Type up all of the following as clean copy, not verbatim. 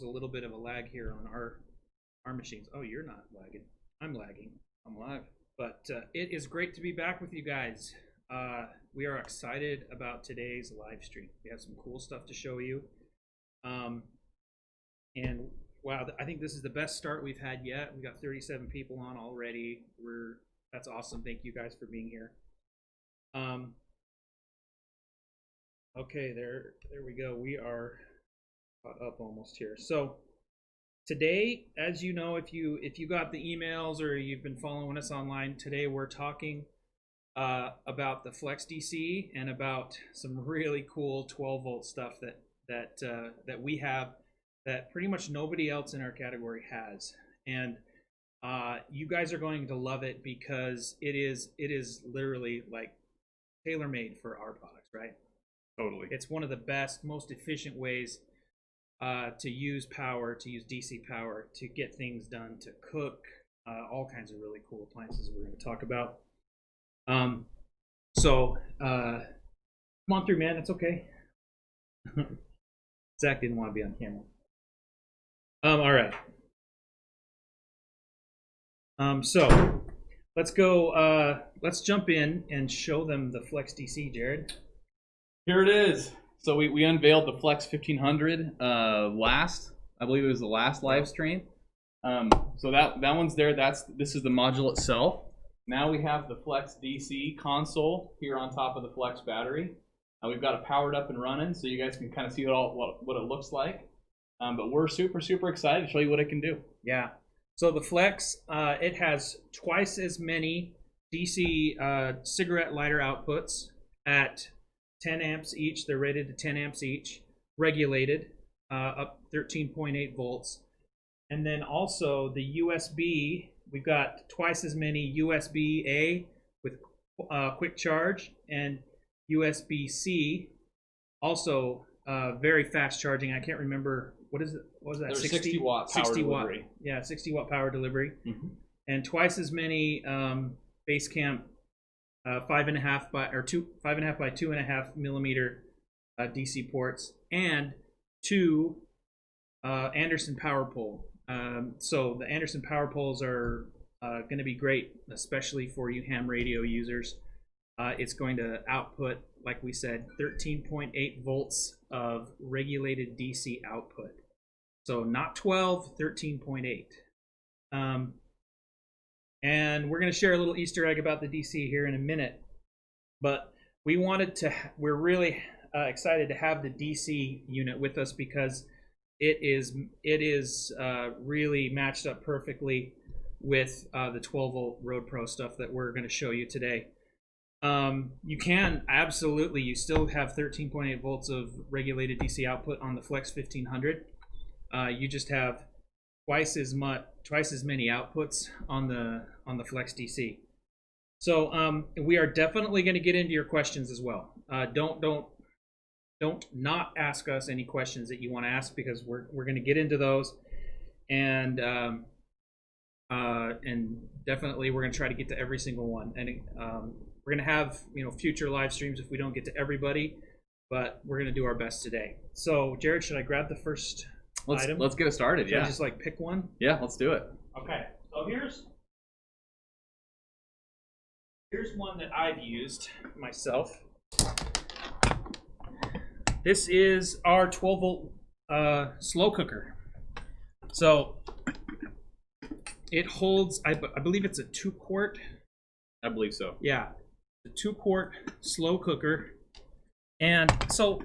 a little bit of a lag here on our machines. Oh, you're not lagging. I'm lagging. I'm live. But it is great to be back with you guys. We are excited about today's live stream. We have some cool stuff to show you. And wow, I think this is the best start we've had yet. We got 37 people on already. That's awesome. Thank you guys for being here. Okay, there we go. We are caught up almost here. So today, as you know, if you got the emails or you've been following us online, today we're talking about the Flex DC and about some really cool 12-volt stuff that we have that pretty much nobody else in our category has. And you guys are going to love it because it is literally like tailor-made for our products, right? Totally. It's one of the best, most efficient ways to use power, to use DC power, to get things done, to cook, all kinds of really cool appliances we're going to talk about. So come on through, man. It's okay. Zach didn't want to be on camera. All right. So let's go. Let's jump in and show them the Flex DC, Jared. Here it is. So we unveiled the Flex 1500 I believe it was the last live stream. So that one's there. This is the module itself. Now we have the Flex DC console here on top of the Flex battery. We've got it powered up and running, so you guys can kind of see what it looks like. But we're super excited to show you what it can do. Yeah. So the Flex, it has twice as many DC cigarette lighter outputs at 10 amps each. They're rated to 10 amps each, regulated up 13.8 volts. And then also the USB, we've got twice as many USB-A with quick charge and USB-C, also very fast charging. I can't remember, what was that? 60 watt power delivery. Yeah, 60 watt power delivery. Mm-hmm. And twice as many Basecamp 5.5 by 2.5 millimeter DC ports, and 2 Anderson power pole. So the Anderson power poles are going to be great, especially for you ham radio users. It's going to output, like we said, 13.8 volts of regulated DC output. So not 12, 13.8. And we're going to share a little Easter egg about the DC here in a minute. But we're really excited to have the DC unit with us because it is really matched up perfectly with the 12-volt Road Pro stuff that we're going to show you today. You still have 13.8 volts of regulated DC output on the Flex 1500. You just have twice as many outputs on the Flex DC. So we are definitely going to get into your questions as well. Don't not ask us any questions that you want to ask, because we're going to get into those, and definitely we're going to try to get to every single one. And we're going to have future live streams if we don't get to everybody, but we're going to do our best today. So Jared, should I grab the first item? Let's get it started. Should I just like pick one? Yeah, let's do it. Okay. So here's one that I've used myself. This is our 12-volt slow cooker. So it holds, I believe it's a 2-quart. I believe so. Yeah, a 2-quart slow cooker. And so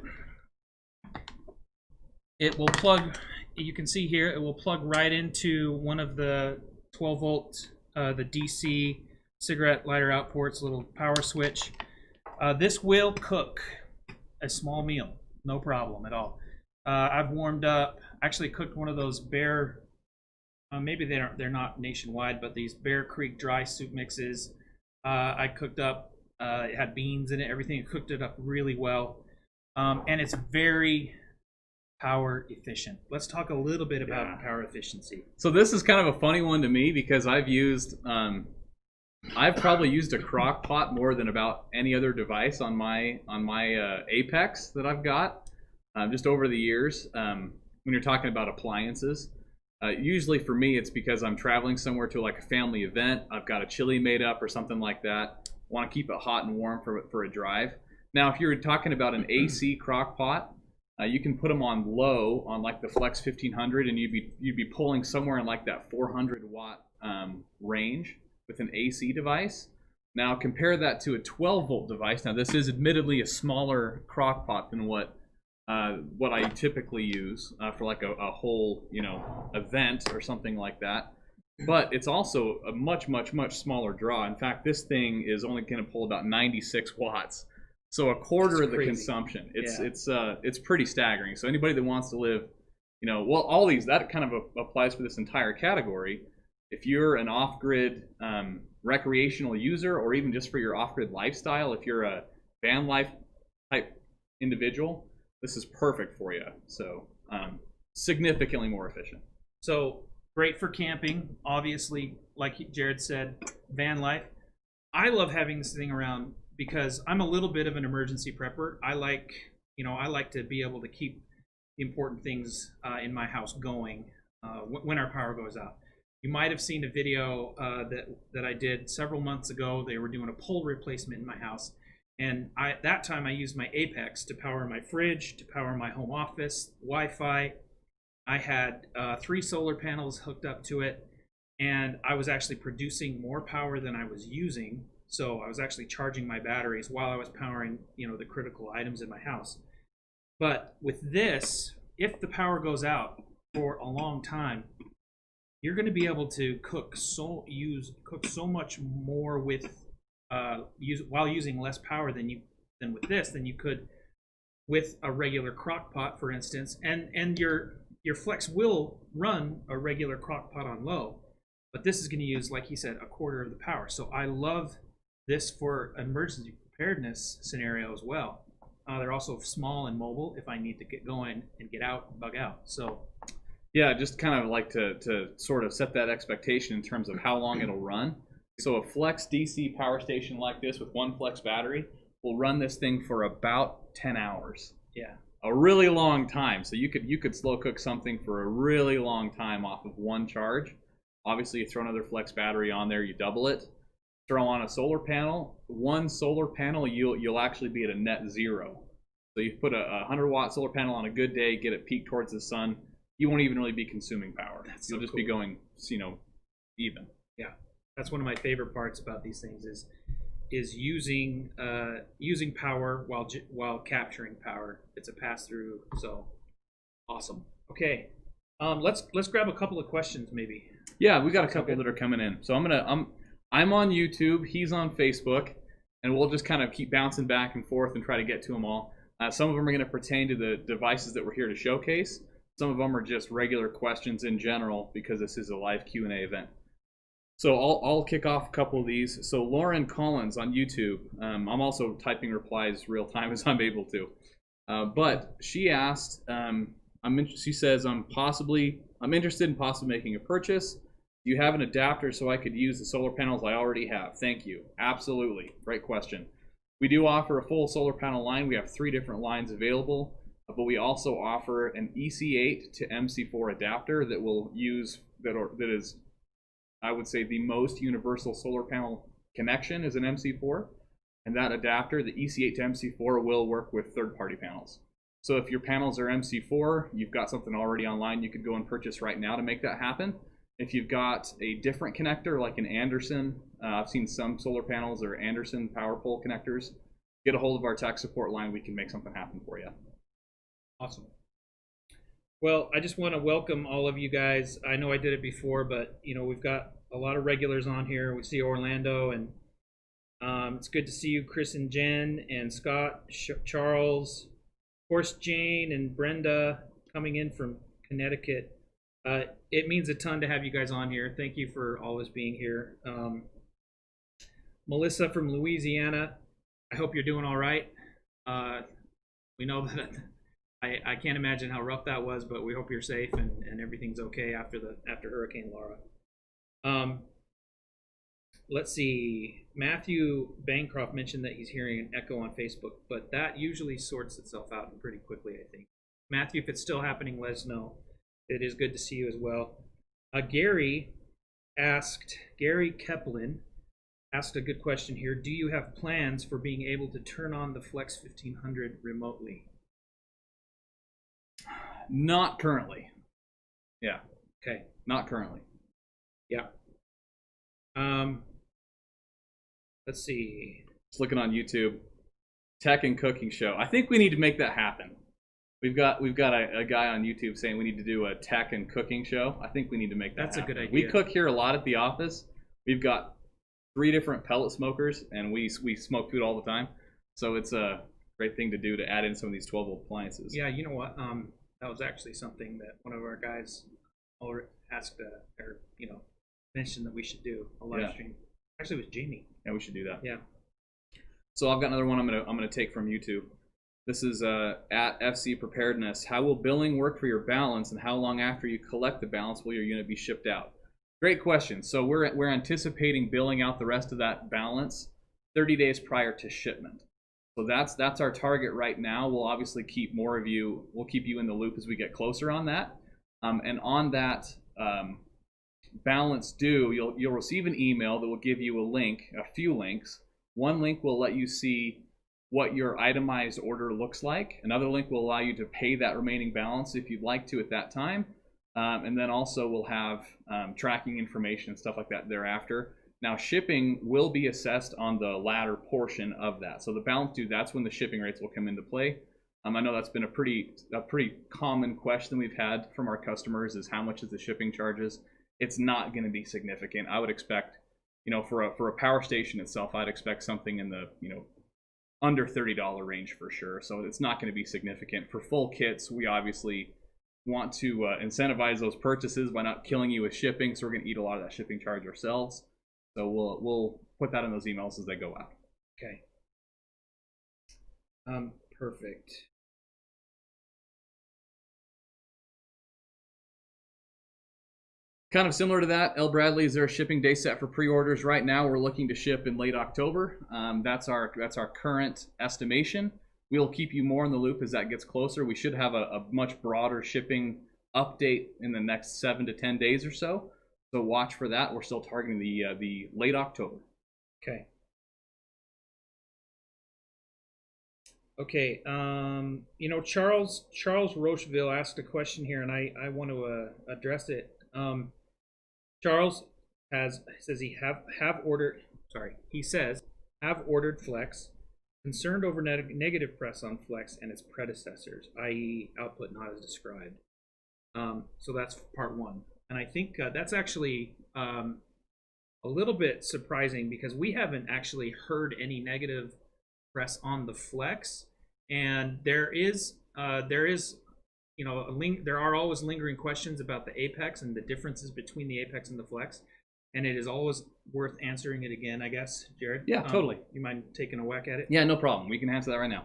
it will plug, you can see here, it will plug right into one of the 12-volt, the DC cigarette lighter out ports, little power switch. This will cook a small meal, no problem at all. I've warmed up, actually cooked one of those Bear, maybe they're not nationwide, but these Bear Creek dry soup mixes. I cooked up, it had beans in it, everything. Cooked it up really well, and it's very power efficient. Let's talk a little bit about power efficiency. So this is kind of a funny one to me because I've probably used a crock pot more than about any other device on my Apex that I've got just over the years. when you're talking about appliances. Usually for me, it's because I'm traveling somewhere to like a family event. I've got a chili made up or something like that. Want to keep it hot and warm for a drive. Now, if you're talking about an AC crock pot, you can put them on low on like the Flex 1500, and you'd be pulling somewhere in like that 400 watt range with an AC device. Now compare that to a 12 volt device. Now this is admittedly a smaller crock pot than what I typically use for like a whole event or something like that. But it's also a much smaller draw. In fact, this thing is only going to pull about 96 watts. So a quarter of the consumption. It's pretty staggering. So anybody that wants to live, well, all these, that kind of applies for this entire category. If you're an off-grid recreational user, or even just for your off-grid lifestyle, if you're a van life type individual, this is perfect for you. So significantly more efficient. So great for camping, obviously, like Jared said, van life. I love having this thing around because I'm a little bit of an emergency prepper. I like to be able to keep the important things in my house going when our power goes out. You might have seen a video that I did several months ago. They were doing a pole replacement in my house. And that time I used my Apex to power my fridge, to power my home office, Wi-Fi. I had 3 solar panels hooked up to it, and I was actually producing more power than I was using. So I was actually charging my batteries while I was powering, the critical items in my house. But with this, if the power goes out for a long time, you're going to be able to cook so much more with while using less power than you could with a regular crock pot, for instance. And your Flex will run a regular crock pot on low, but this is going to use, like he said, a quarter of the power. So I love this for emergency preparedness scenario as well. They're also small and mobile if I need to get going and get out and bug out. So yeah, just kind of like to sort of set that expectation in terms of how long it'll run. So a Flex DC power station like this with one Flex battery will run this thing for about 10 hours. Yeah. A really long time. So you could slow cook something for a really long time off of one charge. Obviously, you throw another Flex battery on there, you double it. Throw on a solar panel. One solar panel, you'll actually be at a net zero. So you put a 100 watt solar panel on a good day, get it peaked towards the sun. You won't even really be consuming power. You'll just be going, even. Yeah, that's one of my favorite parts about these things is using power while capturing power. It's a pass through, so awesome. Okay, let's grab a couple of questions maybe. Yeah, we got a couple that are coming in. So I'm on YouTube. He's on Facebook, and we'll just kind of keep bouncing back and forth and try to get to them all. Some of them are going to pertain to the devices that we're here to showcase. Some of them are just regular questions in general because this is a live Q&A event. So I'll kick off a couple of these. So Lauren Collins on YouTube. I'm also typing replies real time as I'm able to. But she asked, she says, I'm interested in possibly making a purchase. Do you have an adapter so I could use the solar panels I already have? Thank you. Absolutely. Great question. We do offer a full solar panel line. We have 3 different lines available, but we also offer an Ec8 to MC4 adapter that is, I would say, the most universal solar panel connection is an MC4. And that adapter, the Ec8 to MC4, will work with third-party panels. So if your panels are MC4, you've got something already online you could go and purchase right now to make that happen. If you've got a different connector like an Anderson, I've seen some solar panels or Anderson power pole connectors, get a hold of our tech support line. We can make something happen for you. Awesome. Well, I just want to welcome all of you guys. I know I did it before, but we've got a lot of regulars on here. We see Orlando, and it's good to see you, Chris and Jen and Scott, Charles, of course, Jane and Brenda coming in from Connecticut. It means a ton to have you guys on here. Thank you for always being here. Melissa from Louisiana, I hope you're doing all right. We know that I can't imagine how rough that was, but we hope you're safe and everything's okay after Hurricane Laura. Let's see. Matthew Bancroft mentioned that he's hearing an echo on Facebook, but that usually sorts itself out pretty quickly, I think. Matthew, if it's still happening, let us know. It is good to see you as well. Gary Keplin asked a good question here. Do you have plans for being able to turn on the Flex 1500 remotely? Not currently. Yeah. Okay. Not currently. Yeah. Let's see. Just looking on YouTube, tech and cooking show. I think we need to make that happen. We've got a guy on YouTube saying we need to do a tech and cooking show. I think we need to make that happen. That's a good idea. We cook here a lot at the office. We've got 3 different pellet smokers, and we smoke food all the time. So it's a great thing to do to add in some of these 12-volt appliances. Yeah, you know what? That was actually something that one of our guys asked, or mentioned that we should do a live stream. Actually, it was Jamie. Yeah, we should do that. Yeah. So I've got another one I'm gonna take from YouTube. This is at FC Preparedness. How will billing work for your balance, and how long after you collect the balance will your unit be shipped out? Great question. So we're anticipating billing out the rest of that balance 30 days prior to shipment. So that's our target right now. We'll obviously keep more of you. We'll keep you in the loop as we get closer on that. And on that balance due, you'll receive an email that will give you a link, a few links. One link will let you see what your itemized order looks like. Another link will allow you to pay that remaining balance if you'd like to at that time. And then also we'll have tracking information and stuff like that thereafter. Now shipping will be assessed on the latter portion of that. So the balance due, that's when the shipping rates will come into play. I know that's been a pretty common question we've had from our customers is how much is the shipping charges? It's not going to be significant. I would expect, for a power station itself, I'd expect something in the, under $30 range for sure. So it's not going to be significant. For full kits, we obviously want to incentivize those purchases by not killing you with shipping. So we're going to eat a lot of that shipping charge ourselves. So we'll put that in those emails as they go out. Okay. Perfect. Kind of similar to that, L. Bradley, is there a shipping day set for pre-orders? Right now, we're looking to ship in late October. That's our current estimation. We'll keep you more in the loop as that gets closer. We should have a much broader shipping update in the next 7 to 10 days or so. So watch for that. We're still targeting the late October. Okay. Okay. Charles Rocheville asked a question here, and I want to address it. Charles says have ordered Flex, concerned over negative press on Flex and its predecessors, i.e. output not as described. So that's part one. And I think that's actually a little bit surprising because we haven't actually heard any negative press on the Flex, and there are always lingering questions about the Apex and the differences between the Apex and the Flex, and it is always worth answering it again, I guess, Jared. Yeah, totally. You mind taking a whack at it? Yeah, no problem. We can answer that right now.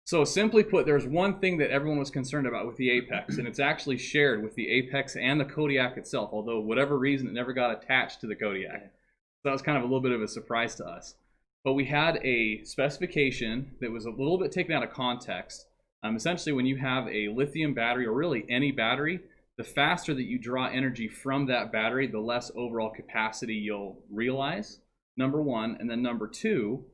So simply put, there's one thing that everyone was concerned about with the Apex, and it's actually shared with the Apex and the Kodiak itself, although whatever reason it never got attached to the Kodiak. So that was kind of a little bit of a surprise to us. But we had a specification that was a little bit taken out of context. Essentially, when you have a lithium battery, or really any battery, the faster that you draw energy from that battery, the less overall capacity you'll realize, number one. And then number two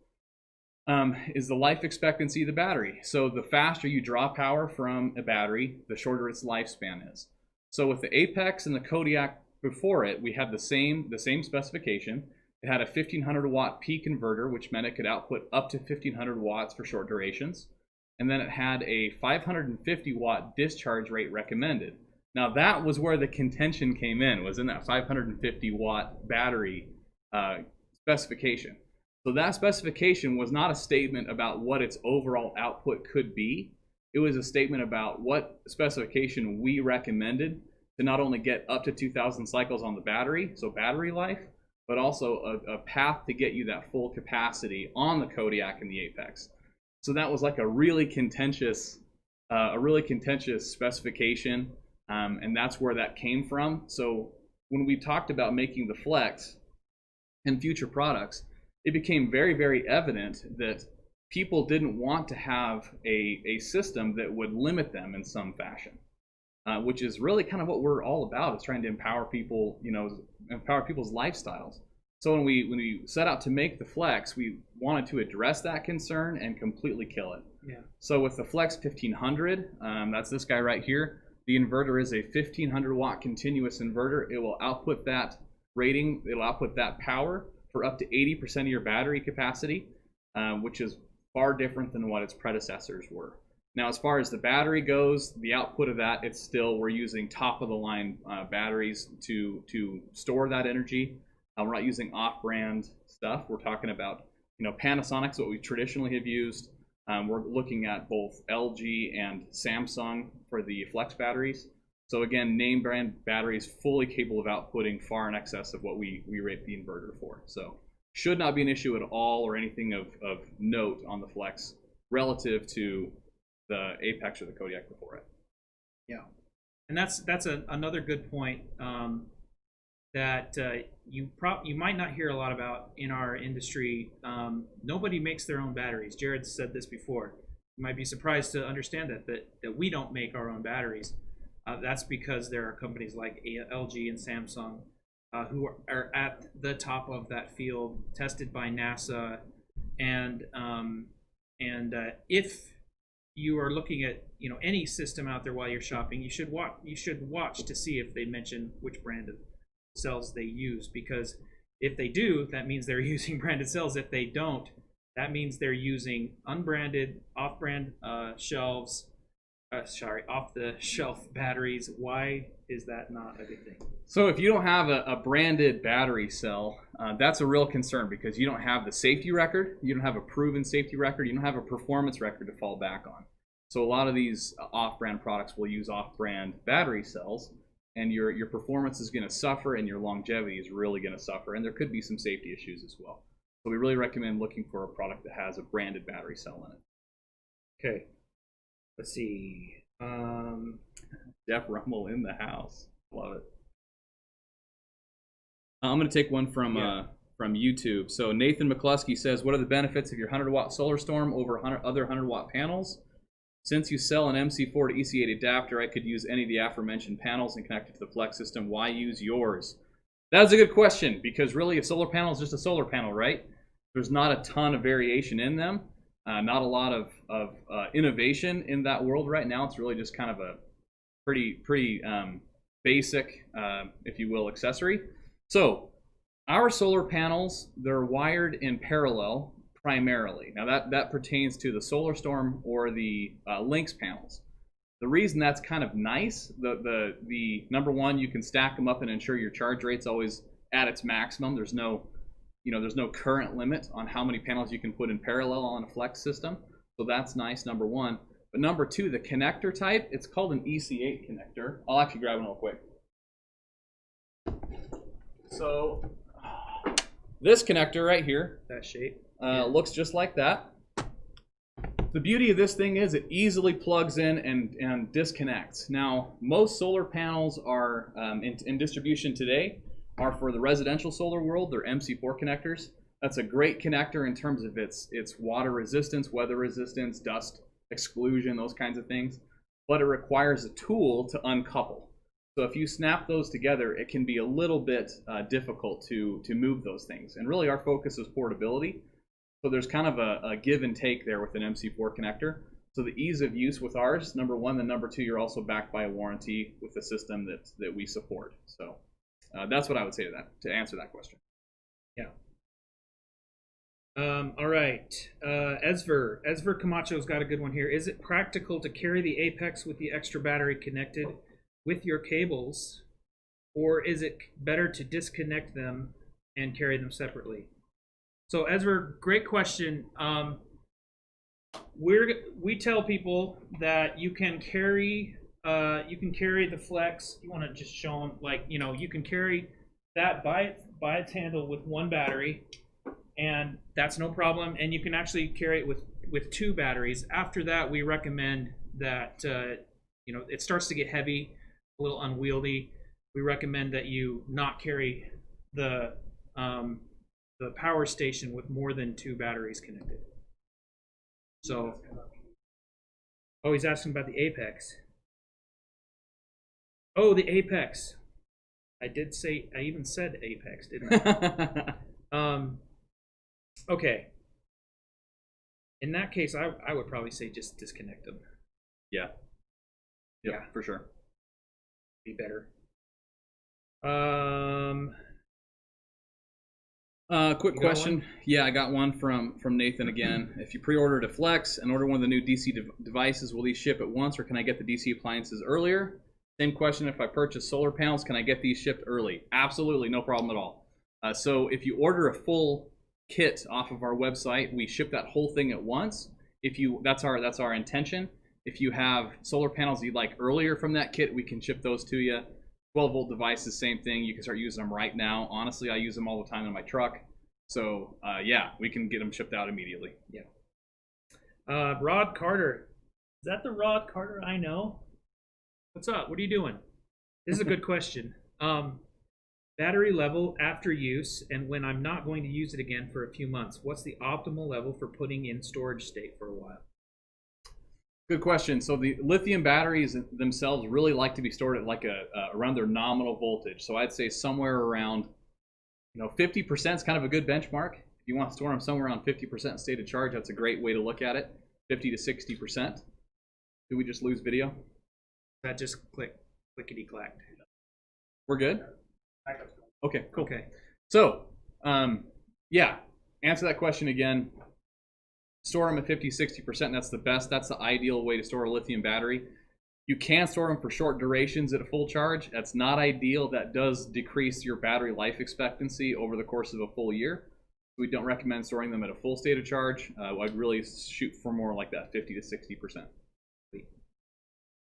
is the life expectancy of the battery. So the faster you draw power from a battery, the shorter its lifespan is. So with the Apex and the Kodiak before it, we had the same specification. It had a 1500 watt P converter, which meant it could output up to 1500 watts for short durations. And then it had a 550 watt discharge rate recommended. Now that was where the contention came in, was in that 550 watt battery specification. So that specification was not a statement about what its overall output could be. It was a statement about what specification we recommended to not only get up to 2000 cycles on the battery, so battery life, but also a path to get you that full capacity on the Kodiak and the Apex. So that was like a really contentious specification, and that's where that came from. So when we talked about making the Flex and future products, it became very, very evident that people didn't want to have a system that would limit them in some fashion, which is really kind of what we're all about, is trying to empower people, empower people's lifestyles. So when we set out to make the Flex, we wanted to address that concern and completely kill it. Yeah. So with the Flex 1500, that's this guy right here. The inverter is a 1500 watt continuous inverter. It will output that rating, it'll output that power for up to 80% of your battery capacity, which is far different than what its predecessors were. Now, as far as the battery goes, the output of that, it's still, we're using top of the line batteries to store that energy. We're not using off-brand stuff. We're talking about, Panasonic's what we traditionally have used. We're looking at both LG and Samsung for the Flex batteries. So again, name brand batteries fully capable of outputting far in excess of what we rate the inverter for. So should not be an issue at all or anything of note on the Flex relative to the Apex or the Kodiak before it. Yeah, and that's another good point that you might not hear a lot about in our industry. Nobody makes their own batteries. Jared said this before. You might be surprised to understand that we don't make our own batteries. That's because there are companies like LG and Samsung who are at the top of that field, tested by NASA, and if you are looking at any system out there while you're shopping, you should watch to see if they mention which brand of cells they use, because if they do, that means they're using branded cells. If they don't, that means they're using unbranded, off-brand off-the-shelf batteries. Why is that not a good thing? So if you don't have a branded battery cell, that's a real concern, because you don't have the safety record, you don't have a proven safety record, you don't have a performance record to fall back on. So a lot of these off-brand products will use off-brand battery cells, and your performance is going to suffer and your longevity is really going to suffer, and there could be some safety issues as well. So we really recommend looking for a product that has a branded battery cell in it. Okay, let's see. Jeff Rummel in the house. Love it. I'm going to take one from YouTube. So Nathan McCluskey says, what are the benefits of your 100-watt solar storm over other 100-watt panels? Since you sell an MC4 to EC8 adapter, I could use any of the aforementioned panels and connect it to the Flex system. Why use yours? That is a good question, because really a solar panel is just a solar panel, right? There's not a ton of variation in them. Not a lot of innovation in that world right now. It's really just kind of a pretty basic, if you will, accessory. So our solar panels, they're wired in parallel primarily. Now that pertains to the Solar Storm or the Lynx panels. The reason that's kind of nice, the number one, you can stack them up and ensure your charge rate's always at its maximum. There's no current limit on how many panels you can put in parallel on a Flex system. So that's nice, number one. But number two, the connector type, it's called an Ec8 connector. I'll actually grab one real quick. So this connector right here, that shape, looks just like that. The beauty of this thing is it easily plugs in and disconnects. Now, most solar panels are in distribution today are for the residential solar world. They're MC4 connectors. That's a great connector in terms of its water resistance, weather resistance, dust exclusion, those kinds of things. But it requires a tool to uncouple. So if you snap those together, it can be a little bit difficult to move those things. And really our focus is portability. So there's kind of a give and take there with an MC4 connector. So the ease of use with ours, number one, then number two, you're also backed by a warranty with the system that we support. So that's what I would say to answer that question. Yeah. All right. Esver Camacho's got a good one here. Is it practical to carry the Apex with the extra battery connected with your cables, or is it better to disconnect them and carry them separately? So Esver, great question. We tell people that you can carry the Flex. You want to just show them, like, you can carry that by its handle with one battery, and that's no problem. And you can actually carry it with two batteries. After that, we recommend that it starts to get heavy, a little unwieldy. We recommend that you not carry the power station with more than two batteries connected. So, oh, he's asking about the Apex. Oh, the Apex. I even said Apex, didn't I? Okay. In that case, I would probably say just disconnect them. Yeah. Yeah, for sure. Be better. Quick question. Yeah, I got one from Nathan again. If you pre-ordered a Flex and order one of the new DC devices, will these ship at once, or can I get the DC appliances earlier? Same question. If I purchase solar panels, can I get these shipped early? Absolutely, no problem at all. So if you order a full kit off of our website, we ship that whole thing at once. That's our intention. If you have solar panels you'd like earlier from that kit, we can ship those to you. 12-volt devices, same thing. You can start using them right now. Honestly, I use them all the time in my truck. So, yeah, we can get them shipped out immediately. Yeah. Rod Carter. Is that the Rod Carter I know? What's up? What are you doing? This is a good question. Battery level after use and when I'm not going to use it again for a few months. What's the optimal level for putting in storage state for a while? Good question. So the lithium batteries themselves really like to be stored at like around their nominal voltage. So I'd say somewhere around, 50% is kind of a good benchmark. If you want to store them somewhere around 50% state of charge, that's a great way to look at it. 50 to 60%. Did we just lose video? That just clickety clacked. We're good? Okay, cool. Okay. So, yeah, answer that question again. Store them at 50, 60%. That's the best. That's the ideal way to store a lithium battery. You can store them for short durations at a full charge. That's not ideal. That does decrease your battery life expectancy over the course of a full year. We don't recommend storing them at a full state of charge. I'd really shoot for more like that 50 to 60%.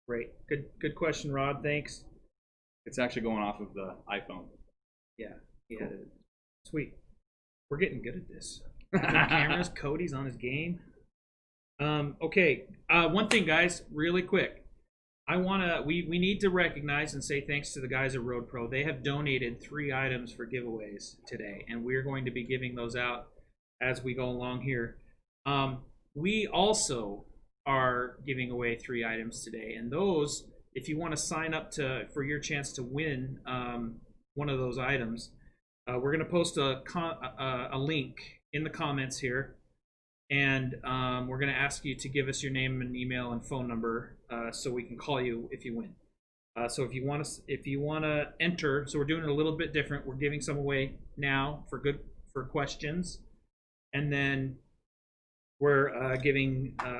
Great. Good question, Rod. Thanks. It's actually going off of the iPhone. Yeah. Cool. Sweet. We're getting good at this. Cameras, Cody's on his game. Okay. One thing, guys, really quick. We need to recognize and say thanks to the guys at Road Pro. They have donated 3 items for giveaways today, and we're going to be giving those out as we go along here. We also are giving away 3 items today, and those, if you want to sign up for your chance to win one of those items, we're going to post a link in the comments here, and we're going to ask you to give us your name and email and phone number so we can call you if you win. So if you want to enter, so we're doing it a little bit different. We're giving some away now for questions, and then we're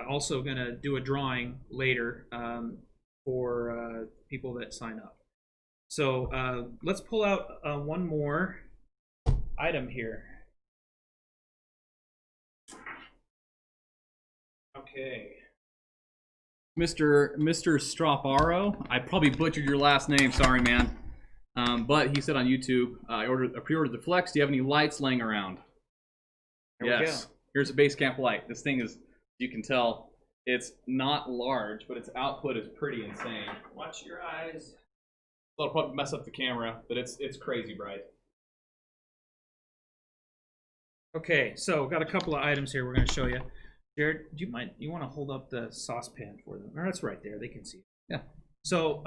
also going to do a drawing later for people that sign up. So let's pull out one more item here. Okay. Mr. Stroparo, I probably butchered your last name. Sorry, man. But he said on YouTube, I pre-ordered the Flex. Do you have any lights laying around? There we go. Here's a base camp light. This thing is, you can tell, it's not large, but its output is pretty insane. Watch your eyes. It'll probably mess up the camera, but it's crazy bright. Okay, so got a couple of items here we're going to show you. Jared, do you want to hold up the saucepan for them? Or that's right there, they can see it. Yeah. So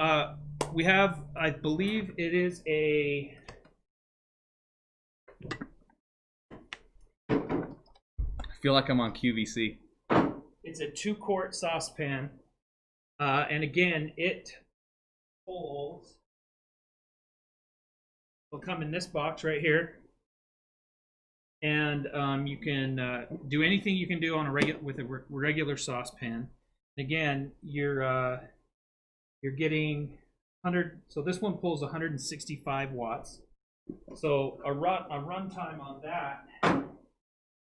we have, I believe it is a, I feel like I'm on QVC. It's a 2-quart saucepan, and again, it holds. Will come in this box right here, and you can do anything you can do on with a regular saucepan. Again, you're getting 100. So this one pulls 165 watts. So a run time on that,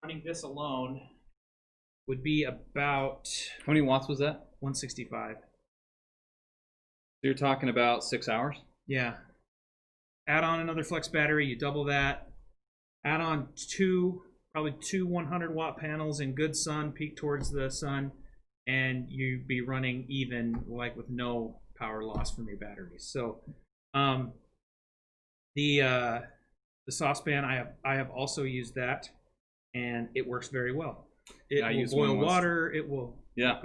running this alone, would be about. How many watts was that? 165. So you're talking about 6 hours? Yeah. Add on another Flex battery, you double that. Add on probably two 100-watt panels in good sun, peak towards the sun, and you'd be running even, like with no power loss from your batteries. So the saucepan, I have also used that, and it works very well. It will boil water. It will. Yeah,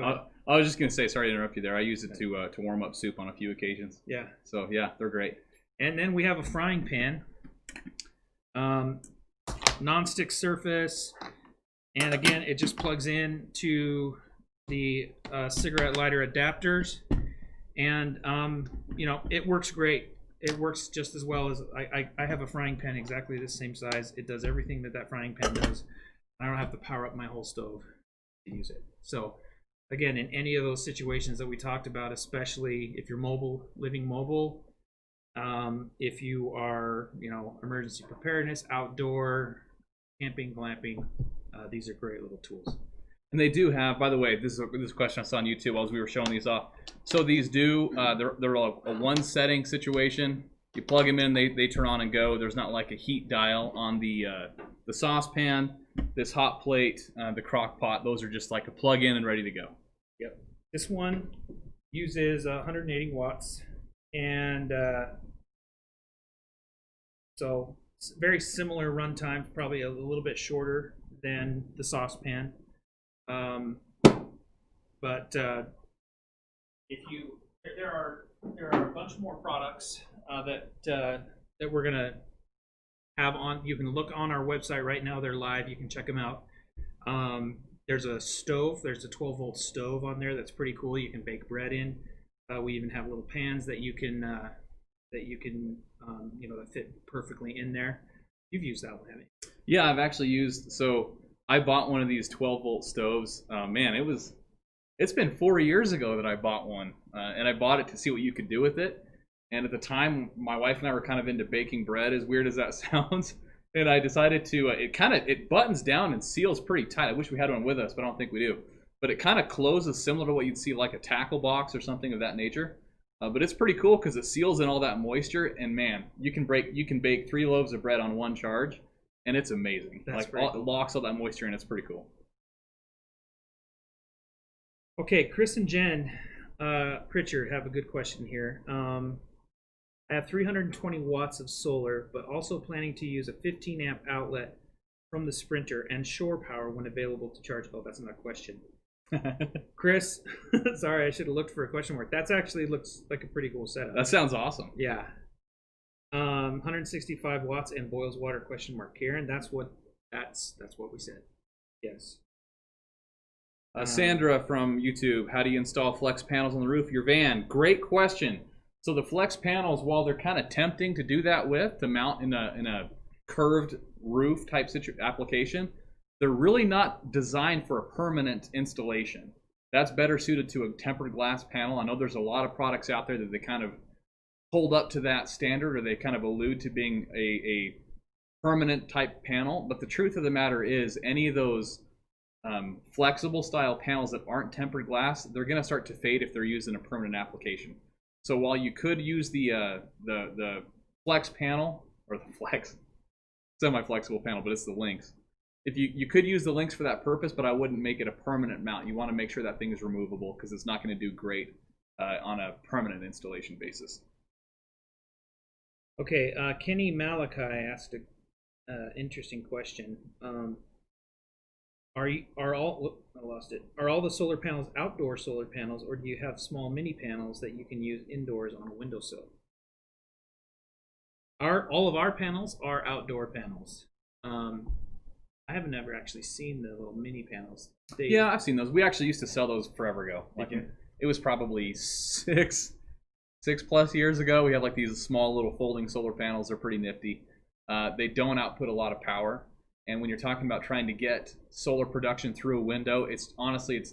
I was just gonna say, sorry to interrupt you there. I use it to warm up soup on a few occasions. Yeah. So yeah, they're great. And then we have a frying pan, non-stick surface, and again, it just plugs in to the cigarette lighter adapters, and you know, it works great. It works just as well as I have a frying pan exactly the same size. It does everything that frying pan does. I don't have to power up my whole stove to use it. So again, in any of those situations that we talked about, especially if you're living mobile, if you are, you know, emergency preparedness, outdoor, camping, glamping, these are great little tools. And they do have, by the way, this is a question I saw on YouTube as we were showing these off. So these do, they're a one setting situation. You plug them in, they turn on and go. There's not like a heat dial on the saucepan, this hot plate, the crock pot. Those are just like a plug in and ready to go. Yep. This one uses 180 watts, and so very similar runtime, probably a little bit shorter than the saucepan. But if you, there are a bunch more products that we're gonna have on. You can look on our website right now. They're live. You can check them out. There's a stove. There's a 12-volt stove on there that's pretty cool. You can bake bread in. We even have little pans that you can you know, that fit perfectly in there. You've used that one, haven't you? Yeah, I've actually used. So I bought one of these 12-volt stoves. Man, it's been 4 years ago that I bought one, and I bought it to see what you could do with it. And at the time, my wife and I were kind of into baking bread, as weird as that sounds. And I decided to, it buttons down and seals pretty tight. I wish we had one with us, but I don't think we do. But it kind of closes similar to what you'd see like a tackle box or something of that nature. But it's pretty cool because it seals in all that moisture. And man, you can bake 3 loaves of bread on one charge, and it's amazing. That's like cool. It locks all that moisture in. It's pretty cool. Okay, Chris and Jen Pritchard have a good question here. I have 320 watts of solar, but also planning to use a 15 amp outlet from the Sprinter and shore power when available to charge. Oh, that's not a question. Chris, sorry, I should have looked for a question mark. That's actually looks like a pretty cool setup. That sounds awesome. Yeah. 165 watts and boils water question mark. Karen, that's what we said. Yes. Sandra from YouTube, how do you install flex panels on the roof of your van? Great question. So the flex panels, while they're kind of tempting to do that with, to mount in a curved roof type application, they're really not designed for a permanent installation. That's better suited to a tempered glass panel. I know there's a lot of products out there that they kind of hold up to that standard, or they kind of allude to being a permanent type panel. But the truth of the matter is, any of those flexible style panels that aren't tempered glass, they're going to start to fade if they're used in a permanent application. So while you could use the flex panel, or the flex semi-flexible panel, but it's the links. If you could use the links for that purpose, but I wouldn't make it a permanent mount. You want to make sure that thing is removable because it's not going to do great on a permanent installation basis. Okay, Kenny Malachi asked an interesting question. Are all the solar panels outdoor solar panels, or do you have small mini panels that you can use indoors on a windowsill? All of our panels are outdoor panels. I haven't ever actually seen the little mini panels. Yeah, I've seen those. We actually used to sell those forever ago. Like it was probably six plus years ago. We had like these small little folding solar panels. They're pretty nifty. They don't output a lot of power. And when you're talking about trying to get solar production through a window, it's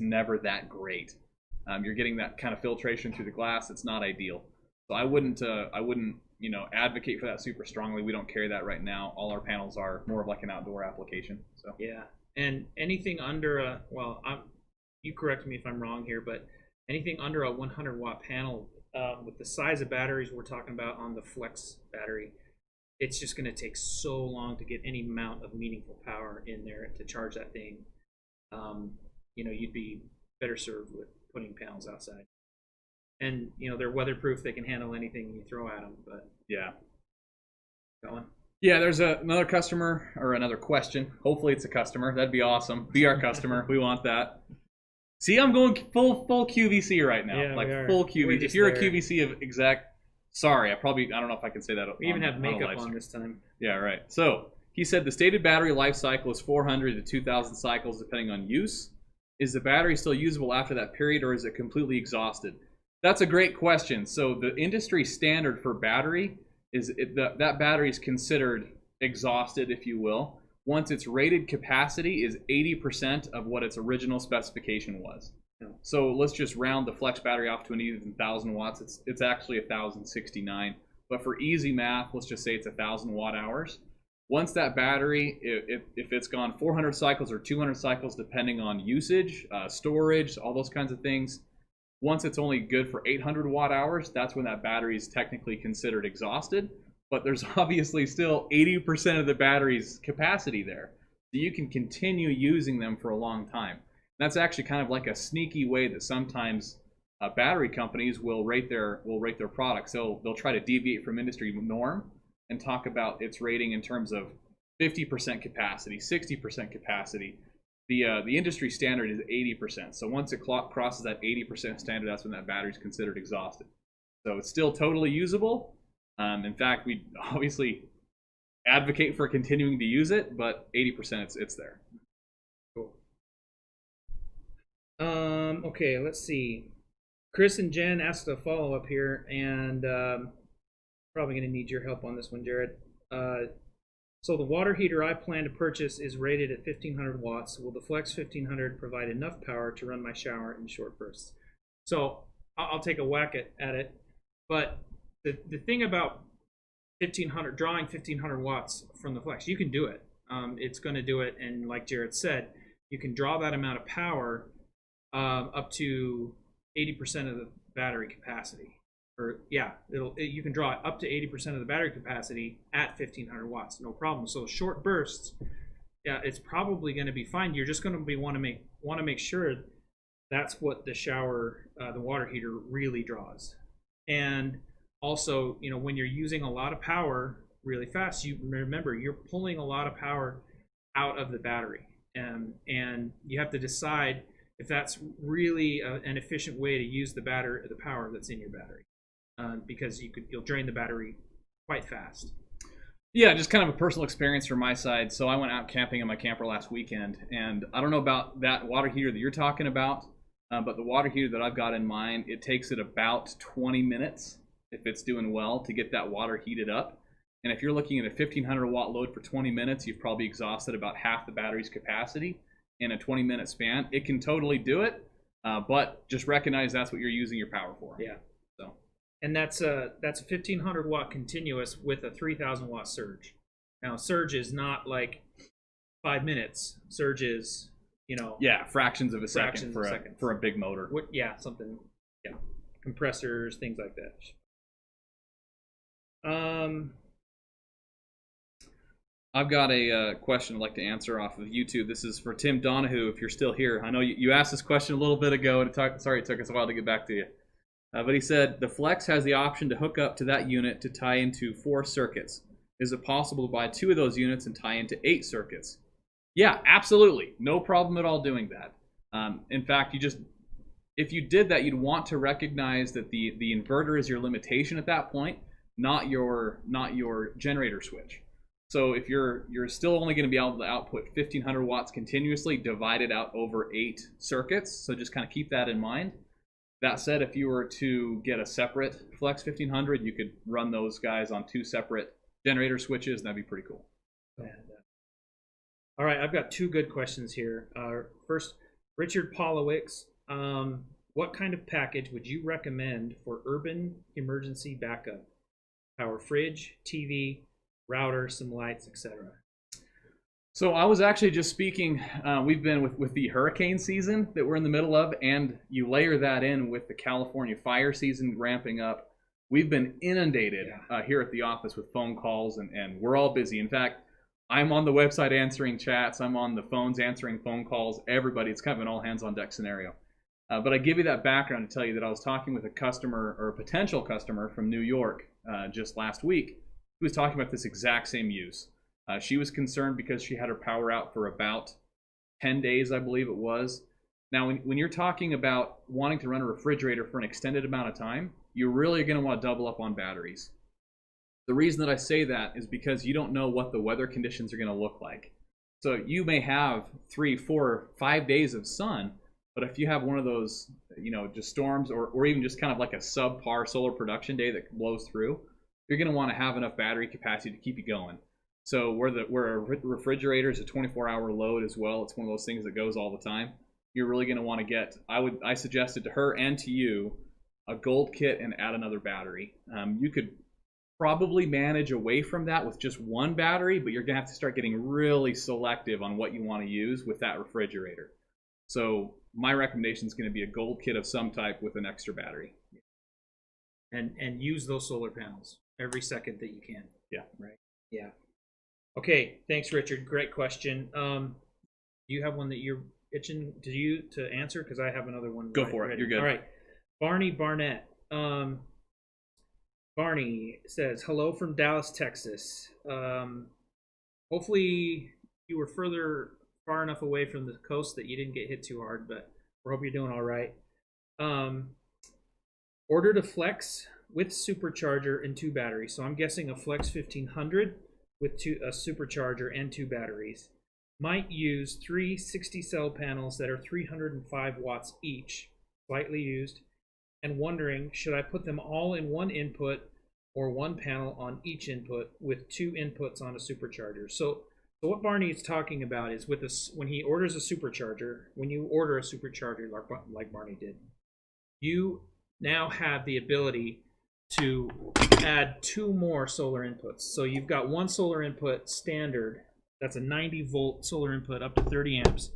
never that great. You're getting that kind of filtration through the glass. It's not ideal. So I wouldn't advocate for that super strongly. We don't carry that right now. All our panels are more of like an outdoor application. So yeah, and anything under you correct me if I'm wrong here, but anything under a 100 watt panel with the size of batteries we're talking about on the Flex battery, it's just going to take so long to get any amount of meaningful power in there to charge that thing. You'd be better served with putting panels outside. And, they're weatherproof. They can handle anything you throw at them. But yeah. Going? Yeah, there's another customer or another question. Hopefully it's a customer. That'd be awesome. Be our customer. We want that. See, I'm going full QVC right now. Yeah, like we are. full We're QVC. just If you're there. a QVC of exact, sorry, I don't know if I can say that. We even have a makeup live on stream. this time. Yeah, right. So he said the stated battery life cycle is 400 to 2,000 cycles depending on use. Is the battery still usable after that period, or is it completely exhausted? That's a great question. So the industry standard for battery is that battery is considered exhausted, if you will, once its rated capacity is 80% of what its original specification was. So let's just round the Flex battery off to an even 1,000 watts. It's actually 1,069. But for easy math, let's just say it's 1,000 watt hours. Once that battery, if it's gone 400 cycles or 200 cycles, depending on usage, storage, all those kinds of things, once it's only good for 800 watt hours, that's when that battery is technically considered exhausted. But there's obviously still 80% of the battery's capacity there. So you can continue using them for a long time. That's actually kind of like a sneaky way that sometimes battery companies will rate their products. They'll try to deviate from industry norm and talk about its rating in terms of 50% capacity, 60% capacity. The industry standard is 80%. So once it crosses that 80% standard, that's when that battery is considered exhausted. So it's still totally usable. In fact, we obviously advocate for continuing to use it, but 80% it's there. Cool. Okay, let's see. Chris and Jen asked a follow-up here, and probably going to need your help on this one, Jared. So the water heater I plan to purchase is rated at 1,500 watts. Will the Flex 1,500 provide enough power to run my shower in short bursts? So I'll take a whack at it. But the thing about 1,500, drawing 1,500 watts from the Flex, you can do it. It's going to do it, and like Jared said, you can draw that amount of power up to 80% of the battery capacity. Or yeah, you can draw up to 80% of the battery capacity at 1,500 watts, no problem. So short bursts, yeah, it's probably going to be fine. You're just going to want to make sure that's what the water heater really draws. And also, when you're using a lot of power really fast, you remember you're pulling a lot of power out of the battery, and you have to decide if that's really an efficient way to use the power that's in your battery. Because you'll drain the battery quite fast. Yeah, just kind of a personal experience from my side. So I went out camping in my camper last weekend, and I don't know about that water heater that you're talking about, but the water heater that I've got in mind, it takes it about 20 minutes, if it's doing well, to get that water heated up. And if you're looking at a 1,500 watt load for 20 minutes, you've probably exhausted about half the battery's capacity in a 20-minute span. It can totally do it, but just recognize that's what you're using your power for. Yeah. And that's a 1,500 watt continuous with a 3,000 watt surge. Now, surge is not like 5 minutes. Surge is, fractions of a second for a big motor. Compressors, things like that. I've got a question I'd like to answer off of YouTube. This is for Tim Donahue, if you're still here. I know you asked this question a little bit ago, and sorry it took us a while to get back to you. But he said, the Flex has the option to hook up to that unit to tie into 4 circuits. Is it possible to buy 2 of those units and tie into 8 circuits? Yeah, absolutely. No problem at all doing that. In fact, if you did that, you'd want to recognize that the inverter is your limitation at that point, not your generator switch. So if you're still only going to be able to output 1,500 watts continuously, divided out over 8 circuits. So just kind of keep that in mind. That said, if you were to get a separate Flex 1,500, you could run those guys on 2 separate generator switches, and that'd be pretty cool. All right, I've got 2 good questions here. First, Richard Polowicz, what kind of package would you recommend for urban emergency backup? Power fridge, TV, router, some lights, etc. So I was actually just speaking, we've been with the hurricane season that we're in the middle of, and you layer that in with the California fire season ramping up. We've been inundated here at the office with phone calls, and we're all busy. In fact, I'm on the website answering chats. I'm on the phones answering phone calls. Everybody, it's kind of an all hands on deck scenario. But I give you that background to tell you that I was talking with a customer or a potential customer from New York just last week, was talking about this exact same use. She was concerned because she had her power out for about 10 days, I believe it was. Now, when you're talking about wanting to run a refrigerator for an extended amount of time, you're really going to want to double up on batteries. The reason that I say that is because you don't know what the weather conditions are going to look like. So you may have 3, 4, 5 days of sun, but if you have one of those, just storms or even just kind of like a subpar solar production day that blows through, you're going to want to have enough battery capacity to keep you going. So where a refrigerator is a 24-hour load as well, it's one of those things that goes all the time. You're really going to want to get, I suggested to her and to you, a gold kit and add another battery. You could probably manage away from that with just one battery, but you're going to have to start getting really selective on what you want to use with that refrigerator. So my recommendation is going to be a gold kit of some type with an extra battery. And use those solar panels every second that you can. Yeah. Right. Yeah. Okay. Thanks, Richard. Great question. Do you have one that you're itching to answer? Because I have another one. Go for it. You're good. All right. Barney Barnett. Barney says, hello from Dallas, Texas. Hopefully you were far enough away from the coast that you didn't get hit too hard, but we hope you're doing all right. Ordered a Flex with Supercharger and 2 batteries. So I'm guessing a Flex 1500 with a Supercharger and 2 batteries. Might use 3 60-cell panels that are 305 watts each, slightly used, and wondering, should I put them all in one input or one panel on each input with 2 inputs on a Supercharger? So what Barney is talking about is when he orders a Supercharger, when you order a Supercharger like Barney did, you now have the ability to add 2 more solar inputs. So you've got one solar input standard, that's a 90-volt solar input up to 30 amps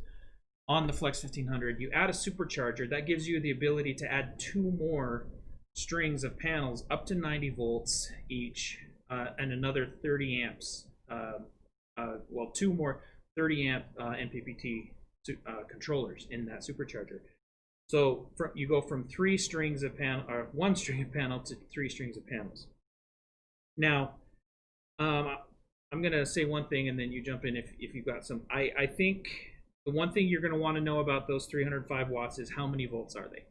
on the Flex 1500. You add a Supercharger, that gives you the ability to add 2 more strings of panels up to 90 volts each, and another 30 amps. 2 more 30 amp MPPT controllers in that Supercharger. So you go from 3 strings of panel, or 1 string of panel, to 3 strings of panels. Now, I'm gonna say one thing, and then you jump in if you've got some. I think the one thing you're gonna want to know about those 305 watts is how many volts are they?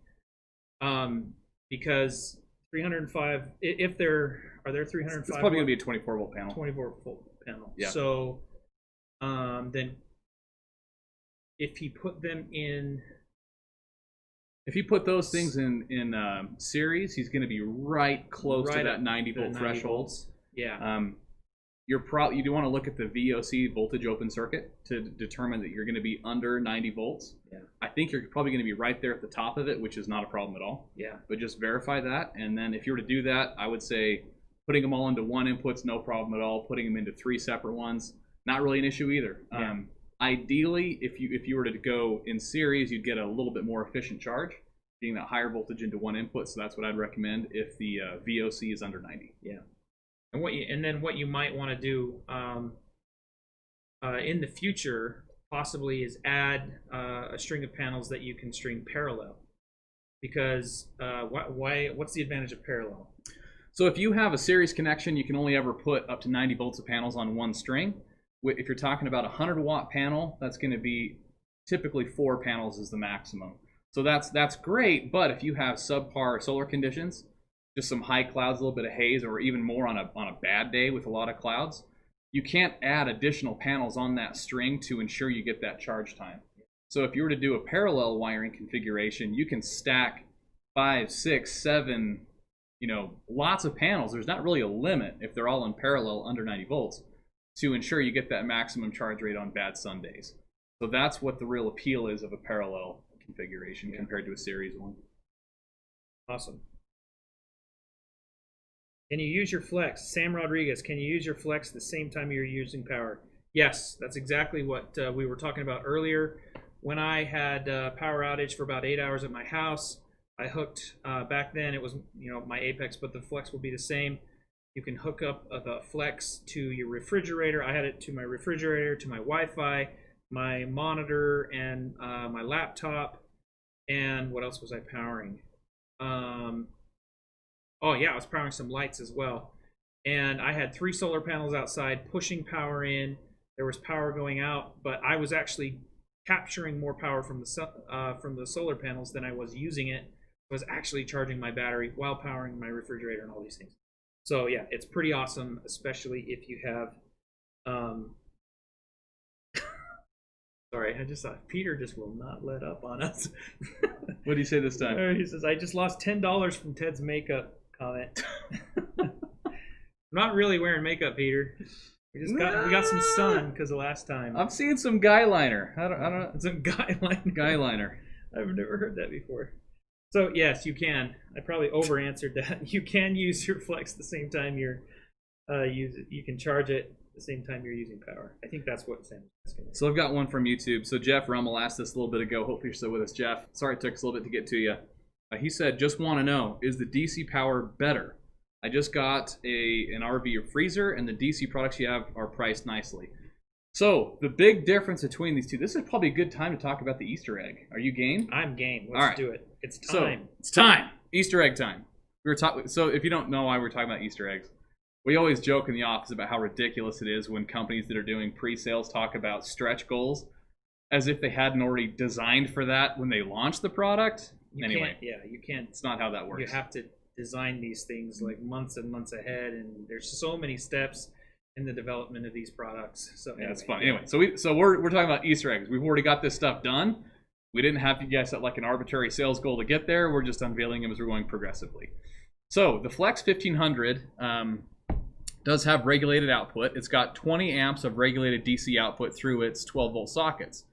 Because 305, if there 305, it's probably gonna be a 24-volt panel. 24-volt panel. Yeah. So, then if he put them in. If you put those things in series, he's going to be right close to that 90-volt threshold. Yeah. You do want to look at the VOC voltage open circuit to determine that you're going to be under 90 volts. Yeah. I think you're probably going to be right there at the top of it, which is not a problem at all. Yeah. But just verify that, and then if you were to do that, I would say putting them all into one input's no problem at all. Putting them into 3 separate ones, not really an issue either. Yeah. Ideally, if you were to go in series, you'd get a little bit more efficient charge, getting that higher voltage into one input. So that's what I'd recommend if the VOC is under 90. Yeah. And then what you might want to do in the future possibly is add a string of panels that you can string parallel. Because what's the advantage of parallel? So if you have a series connection, you can only ever put up to 90 volts of panels on one string. If you're talking about a 100-watt panel, that's going to be typically 4 panels is the maximum. So that's great, but if you have subpar solar conditions, just some high clouds, a little bit of haze, or even more on a bad day with a lot of clouds, you can't add additional panels on that string to ensure you get that charge time. So if you were to do a parallel wiring configuration, you can stack 5, 6, 7, lots of panels. There's not really a limit if they're all in parallel under 90 volts to ensure you get that maximum charge rate on bad sun days. So that's what the real appeal is of a parallel configuration compared to a series one. Awesome. Can you use your Flex? Sam Rodriguez, can you use your Flex the same time you're using power? Yes, that's exactly what we were talking about earlier. When I had power outage for about 8 hours at my house, I hooked, back then it was my Apex, but the Flex will be the same. You can hook up the Flex to your refrigerator. I had it to my refrigerator, to my Wi-Fi, my monitor, and my laptop. And what else was I powering? Oh yeah, I was powering some lights as well. and I had 3 solar panels outside pushing power in. There was power going out, but I was actually capturing more power from the solar panels than I was using it. I was actually charging my battery while powering my refrigerator and all these things. So yeah, it's pretty awesome, especially if you have. Sorry, I just thought Peter just will not let up on us. What did he say this time? He says, "I just lost $10 from Ted's makeup comment." I'm not really wearing makeup, Peter. We got some sun because of last time. I'm seeing some guy liner. I don't know. Some guy liner. Guy liner. I've never heard that before. So yes, you can. I probably over answered that. You can use your Flex the same time you're you can charge it the same time you're using power. I think that's what Sam is asking. So I've got one from YouTube. So Jeff Rummel asked this a little bit ago. Hopefully you're still with us, Jeff. Sorry it took us a little bit to get to you. He said, just want to know, is the DC power better? I just got an RV freezer, and the DC products you have are priced nicely. So the big difference between these two, this is probably a good time to talk about the Easter egg. Are you game? I'm game. Let's do it. It's time. So, it's time. Easter egg time. We were talking. So if you don't know why we're talking about Easter eggs, we always joke in the office about how ridiculous it is when companies that are doing pre-sales talk about stretch goals as if they hadn't already designed for that when they launched the product. You can't. It's not how that works. You have to design these things like months and months ahead, and there's so many steps in the development of these products. So yeah, it's fun. Anyway, so we're talking about Easter eggs. We've already got this stuff done. We didn't have you guys set like an arbitrary sales goal to get there. We're just unveiling them as we're going progressively. So the Flex 1500 does have regulated output. It's got 20 amps of regulated DC output through its 12-volt sockets.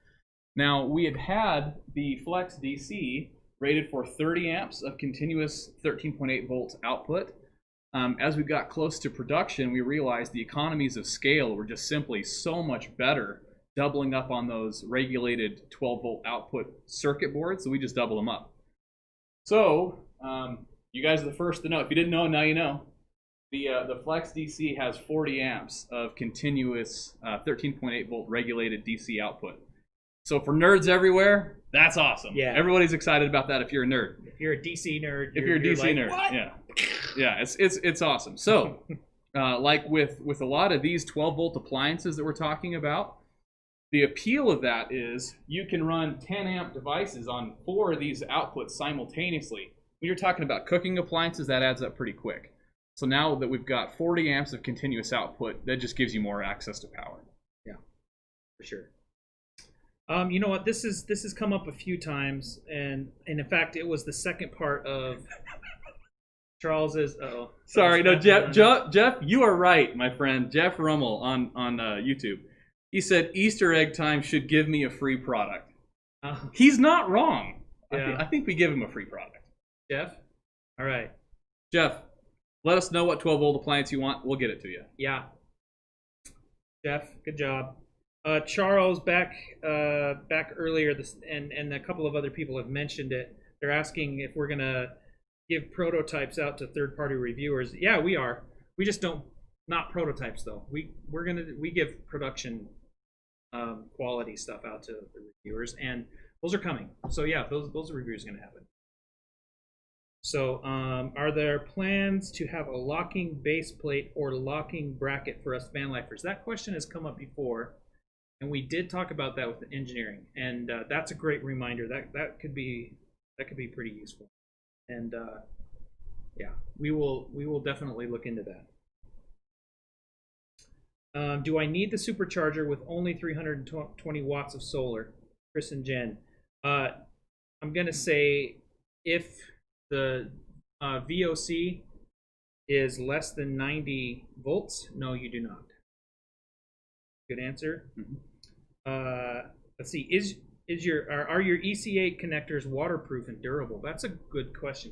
Now, we had the Flex DC rated for 30 amps of continuous 13.8 volts output. As we got close to production, we realized the economies of scale were just simply so much better doubling up on those regulated 12-volt output circuit boards, so we just double them up. So, you guys are the first to know. If you didn't know, now you know. The Flex DC has 40 amps of continuous 13.8 volt regulated DC output. So for nerds everywhere, that's awesome. Yeah. Everybody's excited about that if you're a nerd. If you're a DC nerd, if you're a DC like, nerd, what? yeah, it's awesome. So, like with a lot of these 12-volt appliances that we're talking about, the appeal of that is you can run 10 amp devices on 4 of these outputs simultaneously. When you're talking about cooking appliances, that adds up pretty quick. So now that we've got 40 amps of continuous output, that just gives you more access to power. Yeah, for sure. You know what? This has come up a few times, and in fact, it was the second part of Charles's. Sorry, no, Jeff, you are right, my friend. Jeff Rummel on YouTube. He said Easter egg time should give me a free product. He's not wrong. Yeah. I think we give him a free product. Jeff, all right. Jeff, let us know what 12-volt appliance you want. We'll get it to you. Yeah. Jeff, good job. Charles, back earlier, and a couple of other people have mentioned it. They're asking if we're gonna give prototypes out to third-party reviewers. Yeah, we are. We just don't, not prototypes though. We give production quality stuff out to the reviewers, and those are coming. So yeah, those reviews are gonna happen. So, are there plans to have a locking base plate or locking bracket for us van lifers? That question has come up before, and we did talk about that with the engineering, and that's a great reminder. That could be pretty useful, and yeah, we will definitely look into that. Do I need the supercharger with only 320 watts of solar? Chris and Jen, I'm gonna say if the VOC is less than 90 volts, no, you do not. Good answer. Mm-hmm. Let's see. Are your Ec8 connectors waterproof and durable? That's a good question.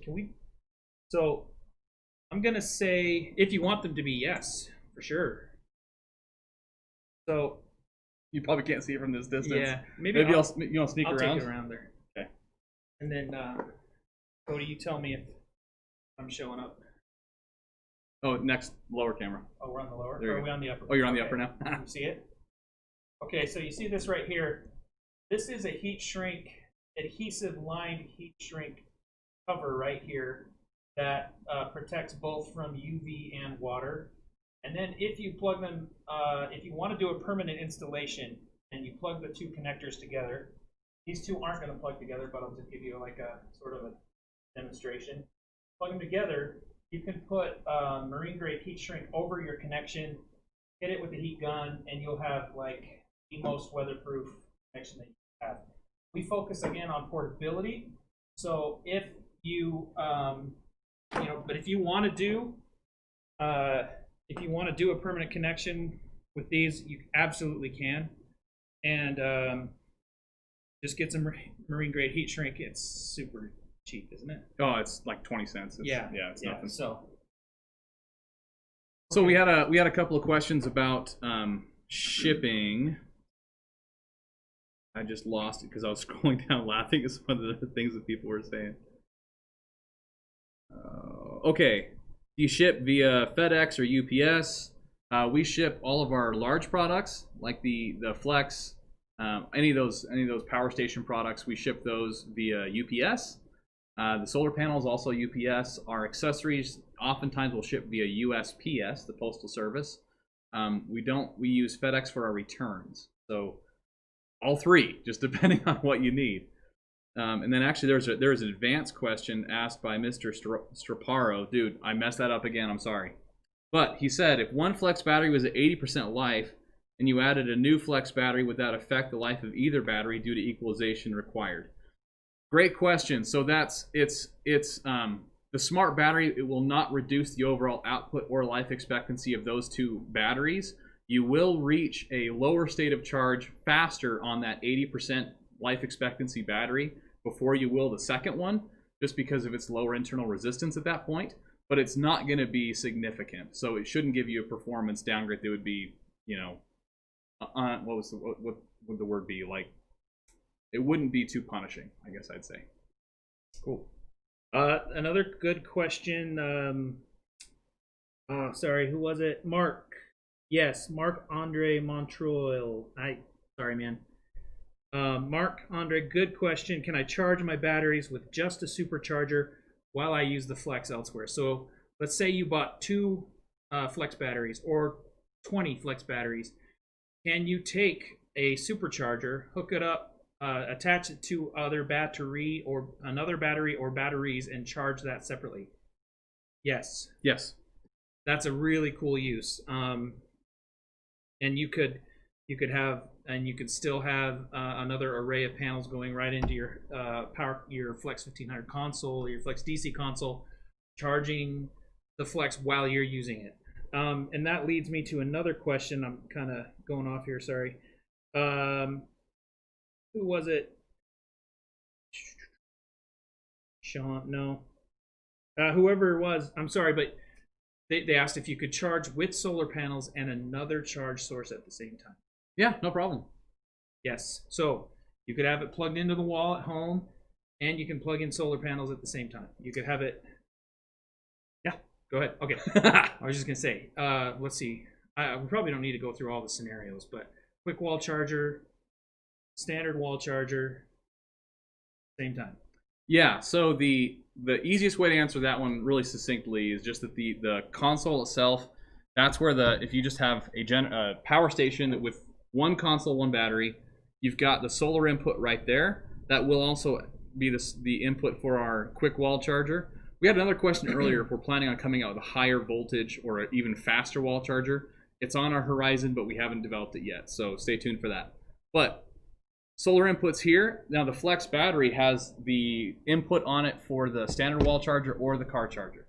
So I'm gonna say if you want them to be, yes, for sure. So you probably can't see it from this distance. Yeah, maybe you want to sneak around. I'll take it around there. Okay. And then Cody, you tell me if I'm showing up. Oh, next lower camera. Oh, we're on the lower? There or are we on the upper? Oh, you're on the upper now. You see it? Okay, so you see this right here. This is a heat shrink, adhesive lined heat shrink cover right here that protects both from UV and water. And then if you plug them, if you want to do a permanent installation and you plug the two connectors together, these two aren't going to plug together, but I'll just give you like a sort of a demonstration. Plug them together. You can put marine grade heat shrink over your connection, hit it with a heat gun, and you'll have like the most weatherproof connection that you have. We focus again on portability. So if you, but if you want to do, a permanent connection with these, you absolutely can, and just get some marine grade heat shrink. It's super cheap, isn't it? Oh, it's like 20 cents. It's nothing. So we had a couple of questions about shipping. I just lost it because I was scrolling down laughing at some of the things that people were saying. Okay, do you ship via FedEx or UPS? We ship all of our large products like the Flex, any of those power station products. We ship those via UPS. The solar panels also UPS. Our accessories oftentimes will ship via USPS, the postal service. We use FedEx for our returns. So all three, just depending on what you need. And then actually there's an advanced question asked by Mr. Straparo. Dude, I messed that up again. I'm sorry. But he said if one Flex battery was at 80% life and you added a new Flex battery, would that affect the life of either battery due to equalization required? Great question. So it's the smart battery. It will not reduce the overall output or life expectancy of those two batteries. You will reach a lower state of charge faster on that 80% life expectancy battery before you will the second one, just because of its lower internal resistance at that point. But it's not going to be significant, so it shouldn't give you a performance downgrade that would be, what would the word be like? It wouldn't be too punishing, I guess I'd say. Cool. Another good question. Sorry, who was it? Mark. Yes, Mark Andre Montreuil. Sorry, man. Mark Andre, good question. Can I charge my batteries with just a supercharger while I use the Flex elsewhere? So let's say you bought 2 Flex batteries or 20 Flex batteries. Can you take a supercharger, hook it up, attach it to another battery or batteries, and charge that separately? Yes. Yes. That's a really cool use. And you could still have another array of panels going right into your your Flex 1500 console, your Flex DC console, charging the Flex while you're using it. And that leads me to another question. I'm kind of going off here. Sorry. Who was it? Sean? No. Whoever it was. I'm sorry, but they asked if you could charge with solar panels and another charge source at the same time. Yeah, no problem. Yes. So you could have it plugged into the wall at home, and you can plug in solar panels at the same time. You could have it. Yeah. Go ahead. Okay. I was just gonna say. Let's see. We probably don't need to go through all the scenarios, but quick wall charger, standard wall charger, same time. Yeah. So the easiest way to answer that one really succinctly is just that the console itself. That's where if you just have a power station with one console, one battery, you've got the solar input right there. That will also be the input for our quick wall charger. We had another question earlier if we're planning on coming out with a higher voltage or an even faster wall charger. It's on our horizon, but we haven't developed it yet, so stay tuned for that. But solar inputs here. Now the Flex battery has the input on it for the standard wall charger or the car charger.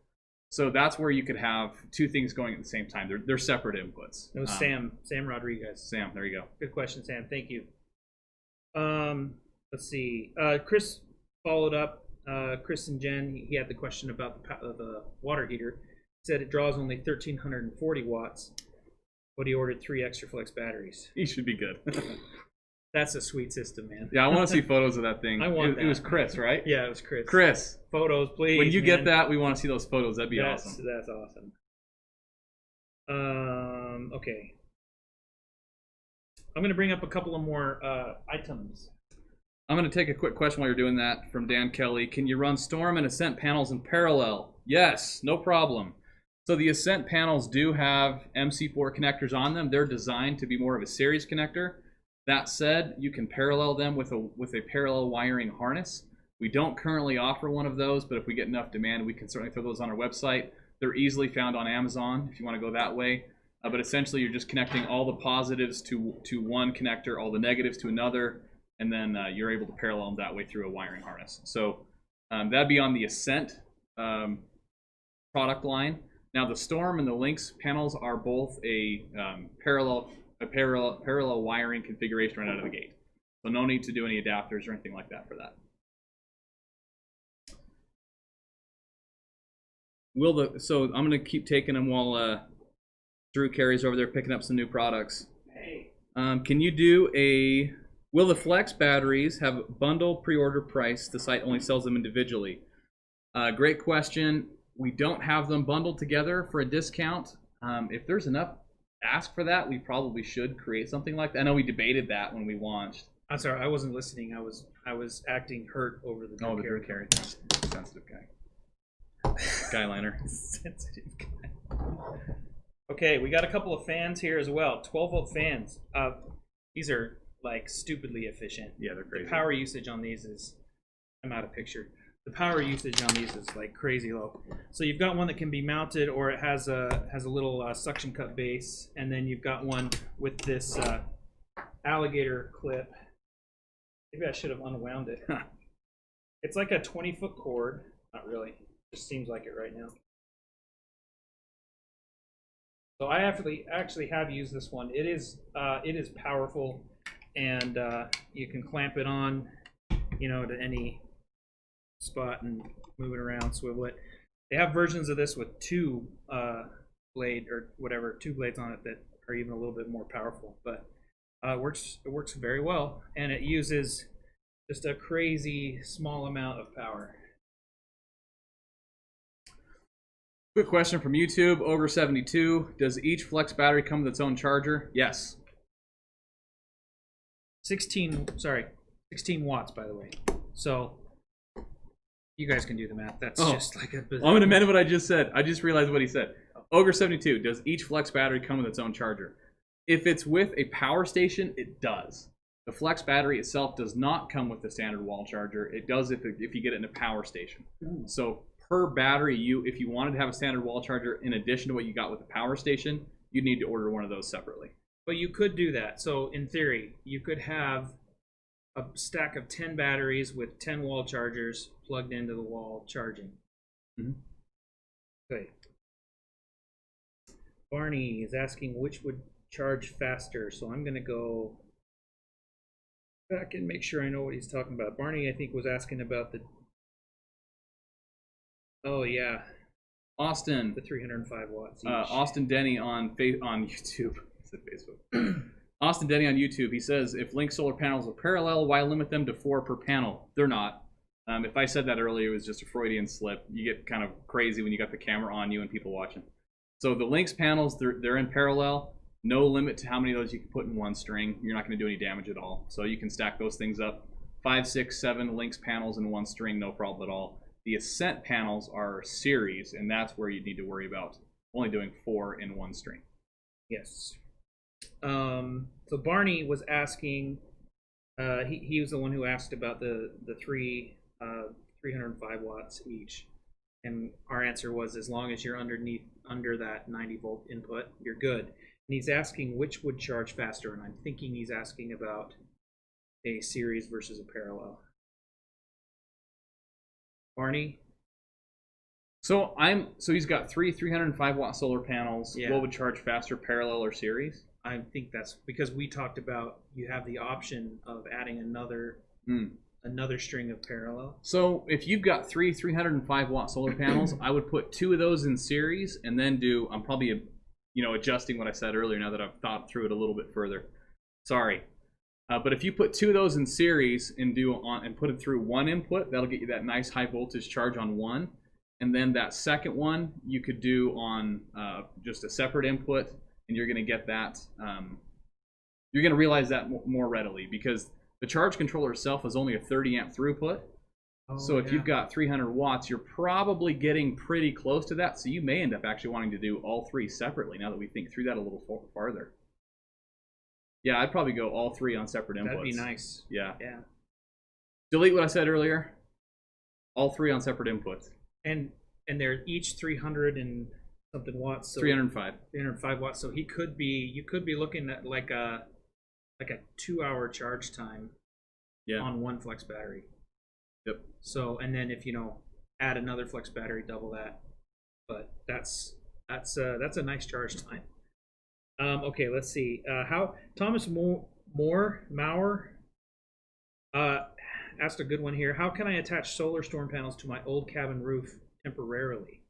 So that's where you could have two things going at the same time. They're separate inputs. It was Sam Rodriguez. Sam, there you go. Good question, Sam. Thank you. Let's see. Chris followed up. Chris and Jen, he had the question about the water heater. He said it draws only 1,340 watts, but he ordered 3 extra Flex batteries. He should be good. That's a sweet system, man. Yeah, I want to see photos of that thing. I want that. It was Chris, right? Yeah, it was Chris. Chris. Photos, please. When you get that, we want to see those photos. That'd be awesome. That's awesome. Okay. I'm going to bring up a couple of more items. I'm going to take a quick question while you're doing that from Dan Kelly. Can you run Storm and Ascent panels in parallel? Yes, no problem. So the Ascent panels do have MC4 connectors on them. They're designed to be more of a series connector. That said, you can parallel them with a parallel wiring harness. We don't currently offer one of those, but if we get enough demand, we can certainly throw those on our website. They're easily found on Amazon if you want to go that way. But essentially, you're just connecting all the positives to one connector, all the negatives to another, and then you're able to parallel them that way through a wiring harness. So that'd be on the Ascent product line. Now the Storm and the Lynx panels are both a parallel wiring configuration right out of the gate. So no need to do any adapters or anything like that for that. So I'm gonna keep taking them while Drew carries over there picking up some new products. Hey. Can you do will the Flex batteries have bundle pre-order price? The site only sells them individually. Great question. We don't have them bundled together for a discount. If there's enough ask for that, we probably should create something like that. I know we debated that when we launched. I'm sorry, I wasn't listening. I was acting hurt over the Drew Carey. Carry. Sensitive guy. Skyliner. Sensitive guy. Okay, we got a couple of fans here as well. 12-volt fans. These are like stupidly efficient. Yeah, they're crazy. The power usage on these is, I'm out of picture. The power usage on these is like crazy low. So you've got one that can be mounted, or it has a little suction cup base, and then you've got one with this alligator clip. Maybe I should have unwound it. It's like a 20-foot cord. Not really. Just seems like it right now. So I actually have used this one. It is powerful, and you can clamp it on, to any spot and move it around, swivel it. They have versions of this with two blades on it that are even a little bit more powerful, but it works very well, and it uses just a crazy small amount of power. Quick question from YouTube, Ogre72. Does each Flex battery come with its own charger? Yes. 16 watts, by the way. So you guys can do the math. That's just like a bizarre. I'm going to amend what I just said. I just realized what he said. Ogre72, does each Flex battery come with its own charger? If it's with a power station, it does. The Flex battery itself does not come with the standard wall charger. It does if you get it in a power station. Ooh. So per battery, if you wanted to have a standard wall charger in addition to what you got with the power station, you'd need to order one of those separately. But you could do that. So in theory, you could have a stack of 10 batteries with 10 wall chargers plugged into the wall charging. Mm-hmm. Okay. Barney is asking which would charge faster. So I'm going to go back and make sure I know what he's talking about. Barney, I think, was asking about the... Oh, yeah. Austin. The 305 watts each. Austin Denny on YouTube. I said Facebook. Austin Denny on YouTube. He says, if Lynx solar panels are parallel, why limit them to 4 per panel? They're not. If I said that earlier, it was just a Freudian slip. You get kind of crazy when you got the camera on you and people watching. So the Lynx panels, they're in parallel. No limit to how many of those you can put in one string. You're not going to do any damage at all. So you can stack those things up. 5, 6, 7 Lynx panels in one string, no problem at all. The Ascent panels are series, and that's where you need to worry about only doing 4 in one string. Yes. So Barney was asking, he was the one who asked about the 305 watts each. And our answer was, as long as you're under that 90 volt input, you're good. And he's asking which would charge faster, and I'm thinking he's asking about a series versus a parallel. Barney? So he's got 3 305 watt solar panels. Yeah. What would charge faster, parallel or series? I think that's because we talked about you have the option of adding another string of parallel. So if you've got 3 305 watt solar panels, I would put 2 of those in series and then I'm probably adjusting what I said earlier now that I've thought through it a little bit further. Sorry. But if you put 2 of those in series and put it through one input, that'll get you that nice high voltage charge on one. And then that second one you could do on just a separate input, and you're going to get that. You're going to realize that more readily because the charge controller itself is only a 30 amp throughput. So if you've got 300 watts, you're probably getting pretty close to that. So you may end up actually wanting to do all three separately now that we think through that a little farther. Yeah, I'd probably go all three on separate inputs. That'd be nice. Yeah. Yeah. Delete what I said earlier. All three on separate inputs. And they're each 300 and something watts. So 305. 305 watts. So you could be looking at like a 2-hour charge time on one flex battery. Yep. So, and then if add another flex battery, double that. But that's a nice charge time. Okay, let's see. How Thomas Maurer asked a good one here. How can I attach solar storm panels to my old cabin roof temporarily?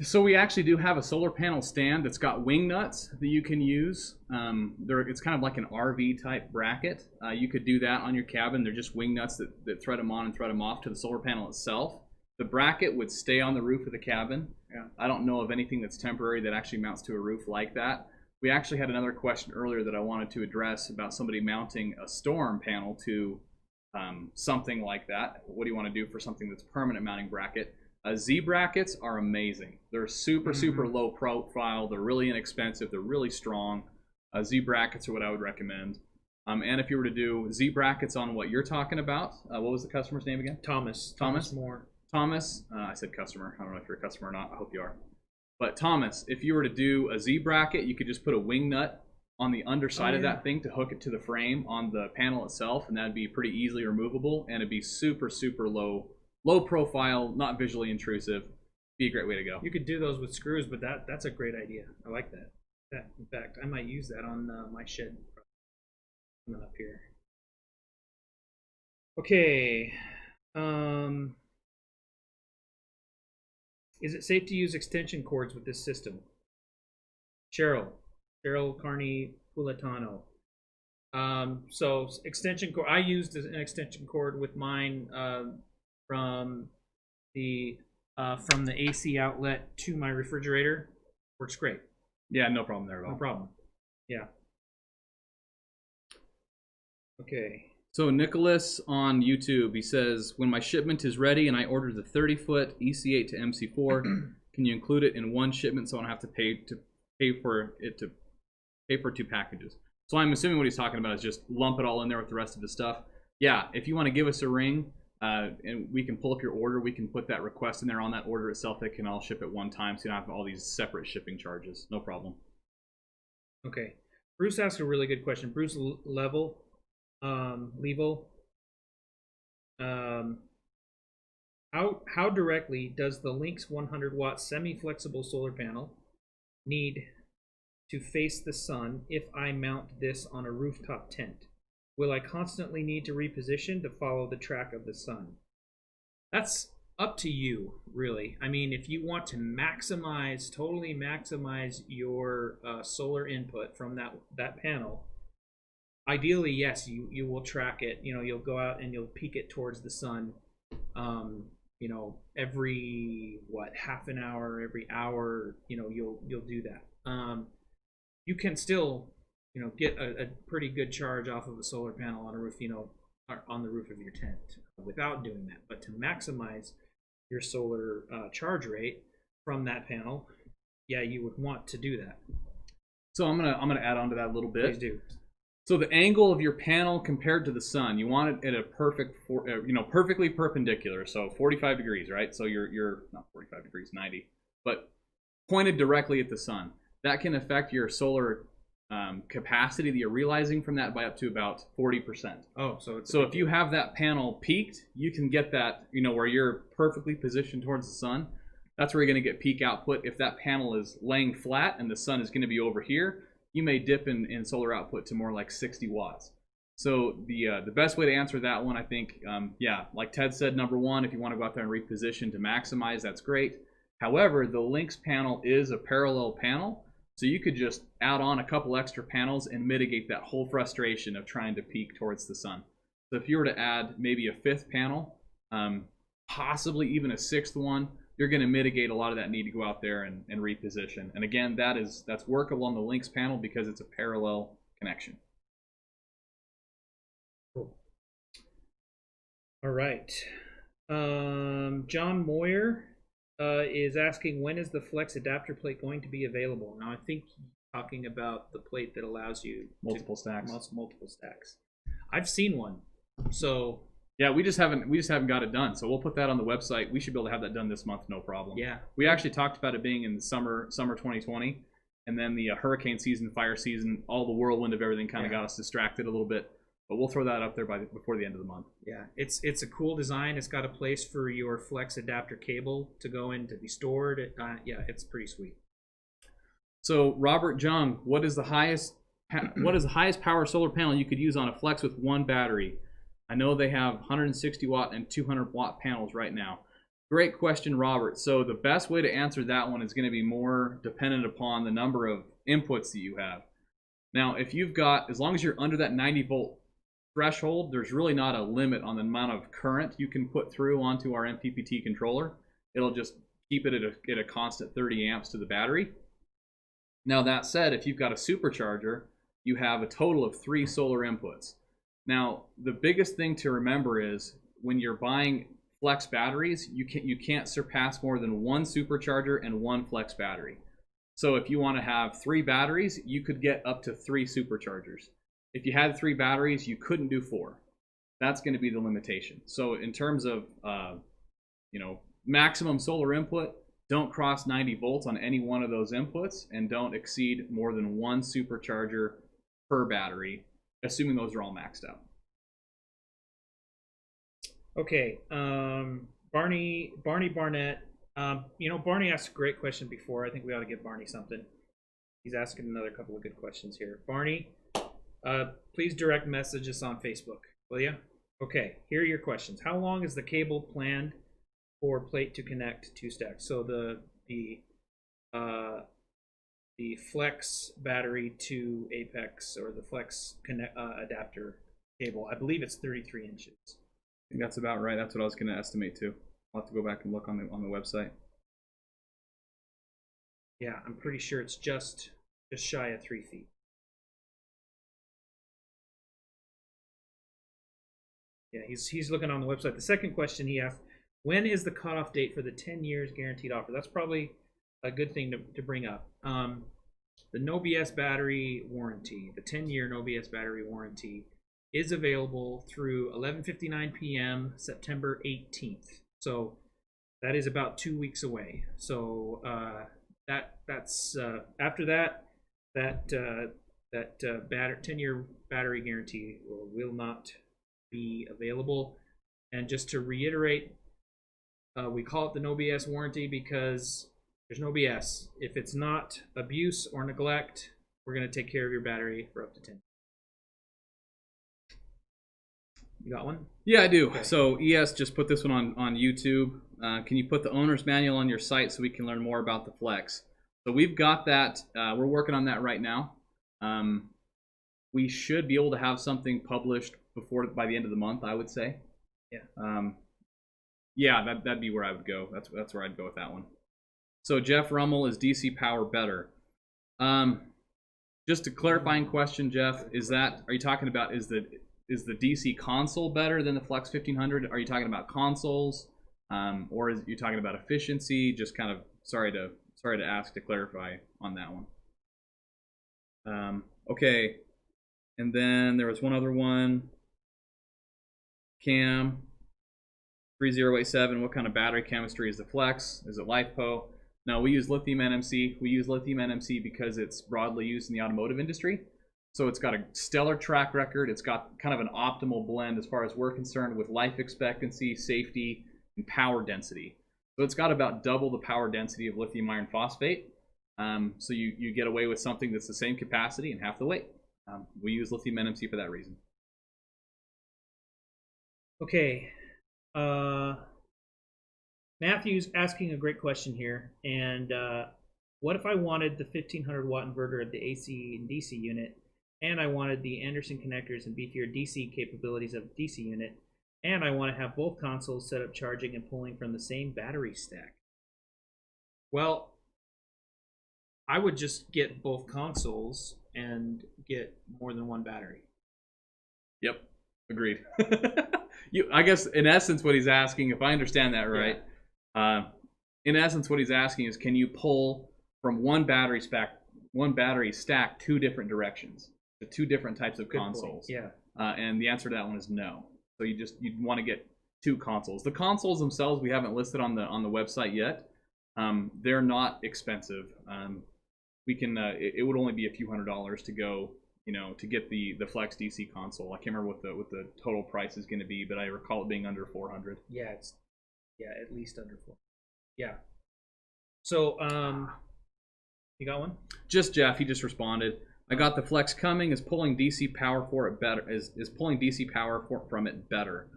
So we actually do have a solar panel stand that's got wing nuts that you can use. It's kind of like an RV type bracket. You could do that on your cabin. They're just wing nuts that thread them on and thread them off to the solar panel itself. The bracket would stay on the roof of the cabin. Yeah. I don't know of anything that's temporary that actually mounts to a roof like that. We actually had another question earlier that I wanted to address about somebody mounting a storm panel to something like that. What do you want to do for something that's permanent mounting bracket? Z brackets are amazing. They're super low profile. They're really inexpensive. They're really strong. Z brackets are what I would recommend. And if you were to do Z brackets on what you're talking about, what was the customer's name again? Thomas Moore. Thomas, I said customer. I don't know if you're a customer or not. I hope you are. But Thomas, if you were to do a Z bracket, you could just put a wing nut on the underside of that thing to hook it to the frame on the panel itself, and that'd be pretty easily removable, and it'd be super low profile, not visually intrusive. Be a great way to go. You could do those with screws, but that's a great idea. I like that. In fact, I might use that on my shed coming up here. Okay. Is it safe to use extension cords with this system? Cheryl Carney Pulatano. So extension cord. I used an extension cord with mine from the AC outlet to my refrigerator. Works great. Yeah, no problem there at all. No problem. Yeah. Okay. So Nicholas on YouTube, he says, when my shipment is ready and I order the 30-foot EC8 to MC4, can you include it in one shipment so I don't have to pay for 2 packages? So I'm assuming what he's talking about is just lump it all in there with the rest of the stuff. Yeah, if you want to give us a ring and we can pull up your order, we can put that request in there on that order itself. They can all ship at one time so you don't have all these separate shipping charges. No problem. Okay. Bruce asked a really good question. Bruce Level. How directly does the Lynx 100-watt semi-flexible solar panel need to face the sun if I mount this on a rooftop tent? Will I constantly need to reposition to follow the track of the sun? That's up to you, really. I mean, if you want to totally maximize your solar input from that panel, ideally, yes, you will track it. You'll go out and you'll peek it towards the sun. Every half an hour, every hour. You'll do that. You can still, get a pretty good charge off of a solar panel on a roof, on the roof of your tent without doing that. But to maximize your solar charge rate from that panel, yeah, you would want to do that. So I'm gonna add on to that a little bit. Please do. So the angle of your panel compared to the sun, you want it at a perfectly perpendicular. So 45 degrees, right? So you're not 45 degrees, 90, but pointed directly at the sun. That can affect your solar capacity that you're realizing from that by up to about 40%. Oh, so if you have that panel peaked, you can get that, where you're perfectly positioned towards the sun. That's where you're going to get peak output. If that panel is laying flat and the sun is going to be over here, you may dip in solar output to more like 60 watts. So the best way to answer that one, I think, like Ted said, number one, if you want to go out there and reposition to maximize, that's great. However, the Lynx panel is a parallel panel, so you could just add on a couple extra panels and mitigate that whole frustration of trying to peak towards the sun. So if you were to add maybe a 5th panel, possibly even a 6th one, you're going to mitigate a lot of that need to go out there and reposition. And again, that's workable on the Lynx panel because it's a parallel connection. Cool. All right. John Moyer is asking, when is the Flex adapter plate going to be available? Now, I think he's talking about the plate that allows you Multiple stacks. Multiple stacks. I've seen one, so yeah, we just haven't got it done. So we'll put that on the website. We should be able to have that done this month, no problem. Yeah, we actually talked about it being in the summer 2020, and then the hurricane season, fire season, all the whirlwind of everything kind of got us distracted a little bit. But we'll throw that up there before the end of the month. Yeah, it's a cool design. It's got a place for your Flex adapter cable to go in to be stored. Yeah, it's pretty sweet. So Robert Jung, what is the highest power solar panel you could use on a Flex with one battery? I know they have 160 watt and 200 watt panels right now. Great question, Robert. So the best way to answer that one is going to be more dependent upon the number of inputs that you have. Now, if you've got, as long as you're under that 90 volt threshold, there's really not a limit on the amount of current you can put through onto our MPPT controller. It'll just keep it at a constant 30 amps to the battery. Now, that said, if you've got a supercharger, you have a total of 3 solar inputs. Now, the biggest thing to remember is when you're buying Flex batteries, you can't surpass more than 1 supercharger and 1 Flex battery. So if you want to have 3 batteries, you could get up to 3 superchargers. If you had 3 batteries, you couldn't do 4. That's going to be the limitation. So in terms of maximum solar input, don't cross 90 volts on any one of those inputs, and don't exceed more than 1 supercharger per battery, assuming those are all maxed out. Okay, Barney Barnett. Barney asked a great question before. I think we ought to give Barney something. He's asking another couple of good questions here. Barney, please direct message us on Facebook, will you? Okay, here are your questions. How long is the cable planned for plate to connect 2 stacks? So the Flex battery to Apex, or the Flex adapter cable, I believe it's 33 inches. I think that's about right. That's what I was going to estimate too. I'll have to go back and look on the website. Yeah, I'm pretty sure it's just shy of 3 feet. Yeah, he's looking on the website. The second question he asked, when is the cutoff date for the 10 years guaranteed offer? That's probably a good thing to bring up. The no BS battery warranty, the 10-year no BS battery warranty, is available through 11:59 p.m. September 18th. So that is about 2 weeks away. So that's after that 10-year battery guarantee will not be available. And just to reiterate, we call it the no BS warranty because there's no BS. If it's not abuse or neglect, we're going to take care of your battery for up to 10 years. You got one? Yeah, I do. Okay. So ES just put this one on YouTube. Can you put the owner's manual on your site so we can learn more about the Flex? So we've got that. We're working on that right now. We should be able to have something published by the end of the month, I would say. Yeah. Yeah, that'd be where I would go. That's where I'd go with that one. So Jeff Rummel, is DC power better? Just a clarifying question, Jeff. Are you talking about is the DC console better than the Flex 1500? Are you talking about consoles, or are you talking about efficiency? Just kind of sorry to ask to clarify on that one. Okay, and then there was one other one. Cam 3087. What kind of battery chemistry is the Flex? Is it LiFePO? No, we use lithium NMC. We use lithium NMC because it's broadly used in the automotive industry. So it's got a stellar track record. It's got kind of an optimal blend as far as we're concerned with life expectancy, safety, and power density. So it's got about double the power density of lithium iron phosphate. So you get away with something that's the same capacity and half the weight. We use lithium NMC for that reason. Okay. Matthew's asking a great question here. And what if I wanted the 1500 watt inverter of the AC and DC unit, and I wanted the Anderson connectors and beefier DC capabilities of the DC unit, and I want to have both consoles set up charging and pulling from the same battery stack? Well, I would just get both consoles and get more than one battery. Yep. Agreed. I guess in essence what he's asking, if I understand that right, in essence what he's asking is, can you pull from one battery stack 2 different directions, to 2 different types of consoles? Yeah. And the answer to that one is no. So you'd want to get 2 consoles. The consoles themselves we haven't listed on the website yet. They're not expensive. We can it would only be a few $100s to go, to get the Flex DC console. I can't remember what the total price is going to be, but I recall it being under $400. Yeah, at least under 4. Yeah. So you got one? Just Jeff, he just responded. I got the Flex coming. Is pulling DC power for it better? Is pulling DC power from it better?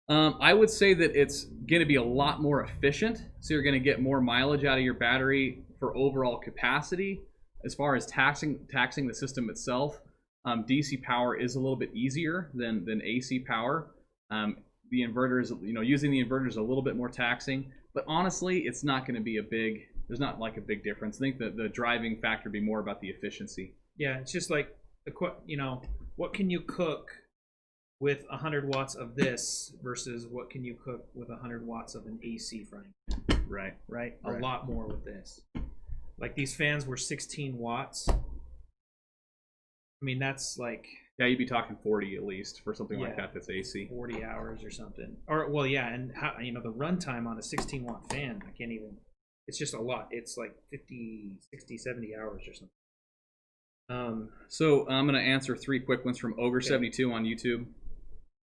I would say that it's going to be a lot more efficient. So you're going to get more mileage out of your battery for overall capacity. As far as taxing the system itself, DC power is a little bit easier than AC power. The inverter is, using the inverter is a little bit more taxing. But honestly, it's not going to be there's not like a big difference. I think that the driving factor would be more about the efficiency. Yeah, it's just like, what can you cook with 100 watts of this versus what can you cook with 100 watts of an AC frying pan? Right. A lot more with this. Like these fans were 16 watts. I mean, that's like... Yeah, you'd be talking 40 at least for something like that that's AC. 40 hours or something. Or, well, yeah, and how, the runtime on a 16 watt fan, I can't even... It's just a lot. It's like 50, 60, 70 hours or something. So I'm going to answer 3 quick ones from Ogre72 on YouTube.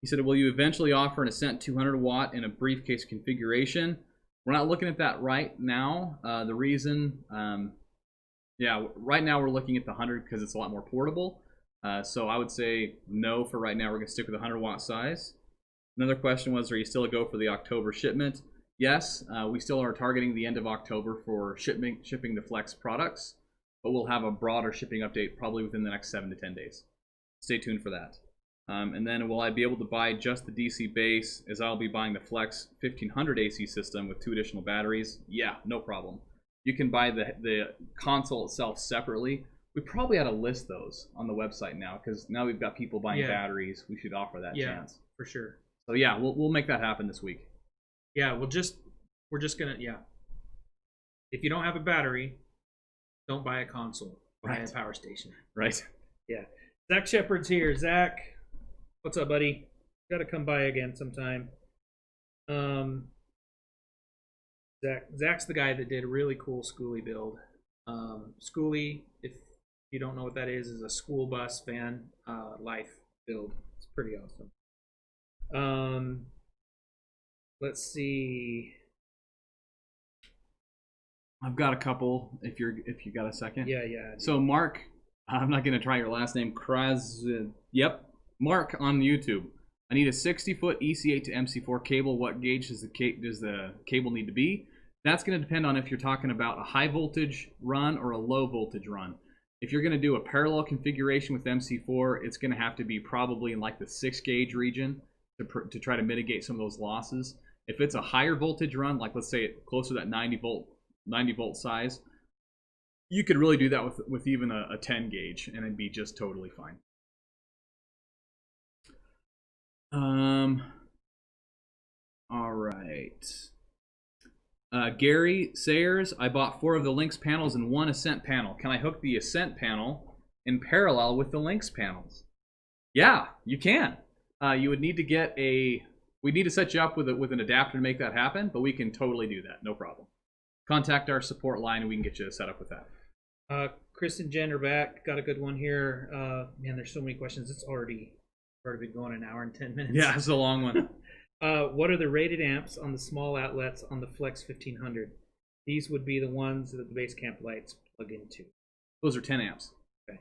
He said, will you eventually offer an Ascent 200 watt in a briefcase configuration? We're not looking at that right now. The reason, right now we're looking at the 100 because it's a lot more portable. So I would say no for right now. We're going to stick with the 100 watt size. Another question was, are you still a go for the October shipment? Yes, we still are targeting the end of October for shipping the Flex products, but we'll have a broader shipping update probably within the next 7 to 10 days. Stay tuned for that. And then will I be able to buy just the DC base, as I'll be buying the Flex 1500 AC system with 2 additional batteries? Yeah, no problem. You can buy the console itself separately. We probably ought to list those on the website now, because now we've got people buying batteries. We should offer that chance. For sure. So yeah, we'll make that happen this week. Yeah, we're just gonna If you don't have a battery, don't buy a console. Buy a power station. Right. Yeah. Zach Shepard's here. Zach, what's up, buddy? Gotta come by again sometime. Zach's the guy that did a really cool Schoolie build. Schoolie, if you don't know what that is a school bus van life build. It's pretty awesome. Let's see. I've got a couple. If you got a second. Yeah. So Mark, I'm not going to try your last name. Mark on YouTube. I need a 60-foot EC8 to MC4 cable. What gauge does the cable need to be? That's going to depend on if you're talking about a high voltage run or a low voltage run. If you're going to do a parallel configuration with MC4, it's going to have to be probably in like the 6 gauge region to try to mitigate some of those losses. If it's a higher voltage run, like let's say closer to that 90 volt size, you could really do that with even a 10 gauge and it'd be just totally fine. All right. Gary Sayers, I bought 4 of the Lynx panels and 1 Ascent panel. Can I hook the Ascent panel in parallel with the Lynx panels? Yeah, you can. You would need to we need to set you up with an adapter to make that happen, but we can totally do that, no problem. Contact our support line and we can get you set up with that. Chris and Jen are back. Got a good one here. Man, there's so many questions. It's already been going an hour and 10 minutes. Yeah, it's a long one. What are the rated amps on the small outlets on the Flex 1500? These would be the ones that the base camp lights plug into. Those are 10 amps. Okay.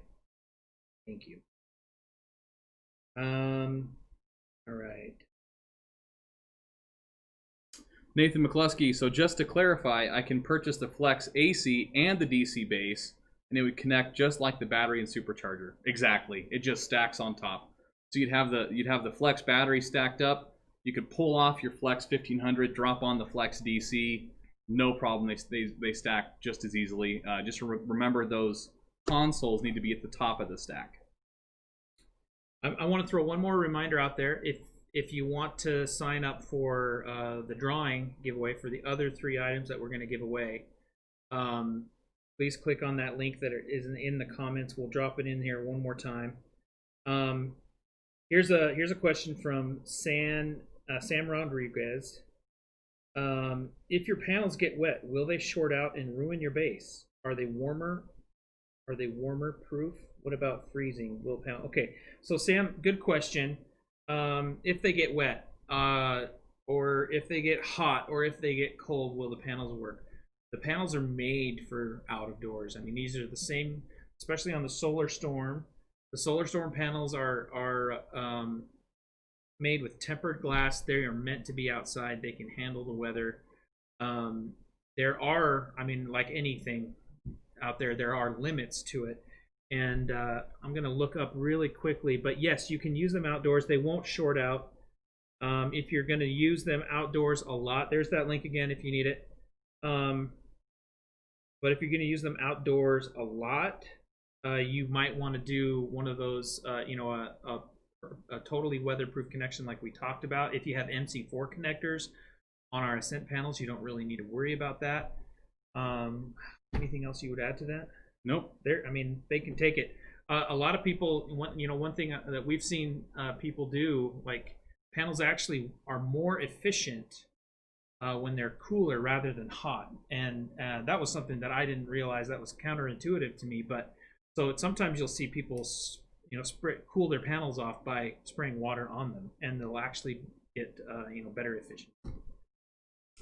Thank you. All right. Nathan McCluskey, so just to clarify, I can purchase the Flex AC and the DC base, and it would connect just like the battery and supercharger. Exactly. It just stacks on top. So you'd have the Flex battery stacked up. You could pull off your Flex 1500, drop on the Flex DC. No problem. They stack just as easily. Just remember those consoles need to be at the top of the stack. I want to throw one more reminder out there. If you want to sign up for the drawing giveaway for the other 3 items that we're going to give away, please click on that link that is in the comments. We'll drop it in here one more time. Here's a question from Sam Rodriguez. If your panels get wet, will they short out and ruin your base? Are they warmer proof? What about freezing? Will panel? Okay, so Sam, good question. If they get wet, or if they get hot, or if they get cold, will the panels work? The panels are made for out of doors. I mean, these are the same, especially on the Solar Storm. The Solar Storm panels are made with tempered glass. They are meant to be outside. They can handle the weather. There are, I mean, like anything out there, there are limits to it. And I'm going to look up really quickly. But yes, you can use them outdoors. They won't short out. If you're going to use them outdoors a lot, there's that link again if you need it. But if you're going to use them outdoors a lot, you might want to do one of those, a totally weatherproof connection like we talked about. If you have MC4 connectors on our Ascent panels, you don't really need to worry about that. Anything else you would add to that? Nope. I mean, they can take it. A lot of people, one thing that we've seen people do, like panels actually are more efficient when they're cooler rather than hot, and that was something that I didn't realize. That was counterintuitive to me. But so sometimes you'll see people, cool their panels off by spraying water on them, and they'll actually get better efficient.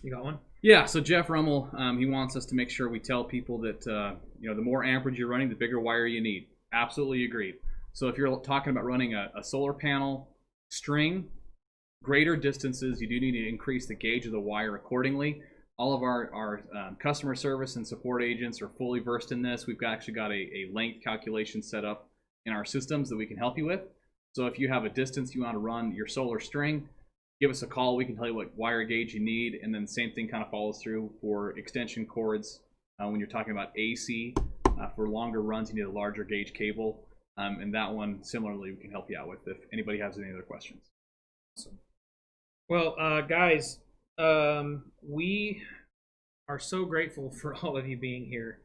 You got one? Yeah. So Jeff Rummel, he wants us to make sure we tell people that the more amperage you're running, the bigger wire you need. Absolutely agreed. So if you're talking about running a solar panel string, greater distances, you do need to increase the gauge of the wire accordingly. All of our customer service and support agents are fully versed in this. We've actually got a length calculation set up in our systems that we can help you with. So if you have a distance you want to run your solar string, give us a call. We can tell you what wire gauge you need, and then the same thing kind of follows through for extension cords. When you're talking about AC, for longer runs, you need a larger gauge cable, and that one similarly we can help you out with if anybody has any other questions. Awesome. Well, guys, we are so grateful for all of you being here.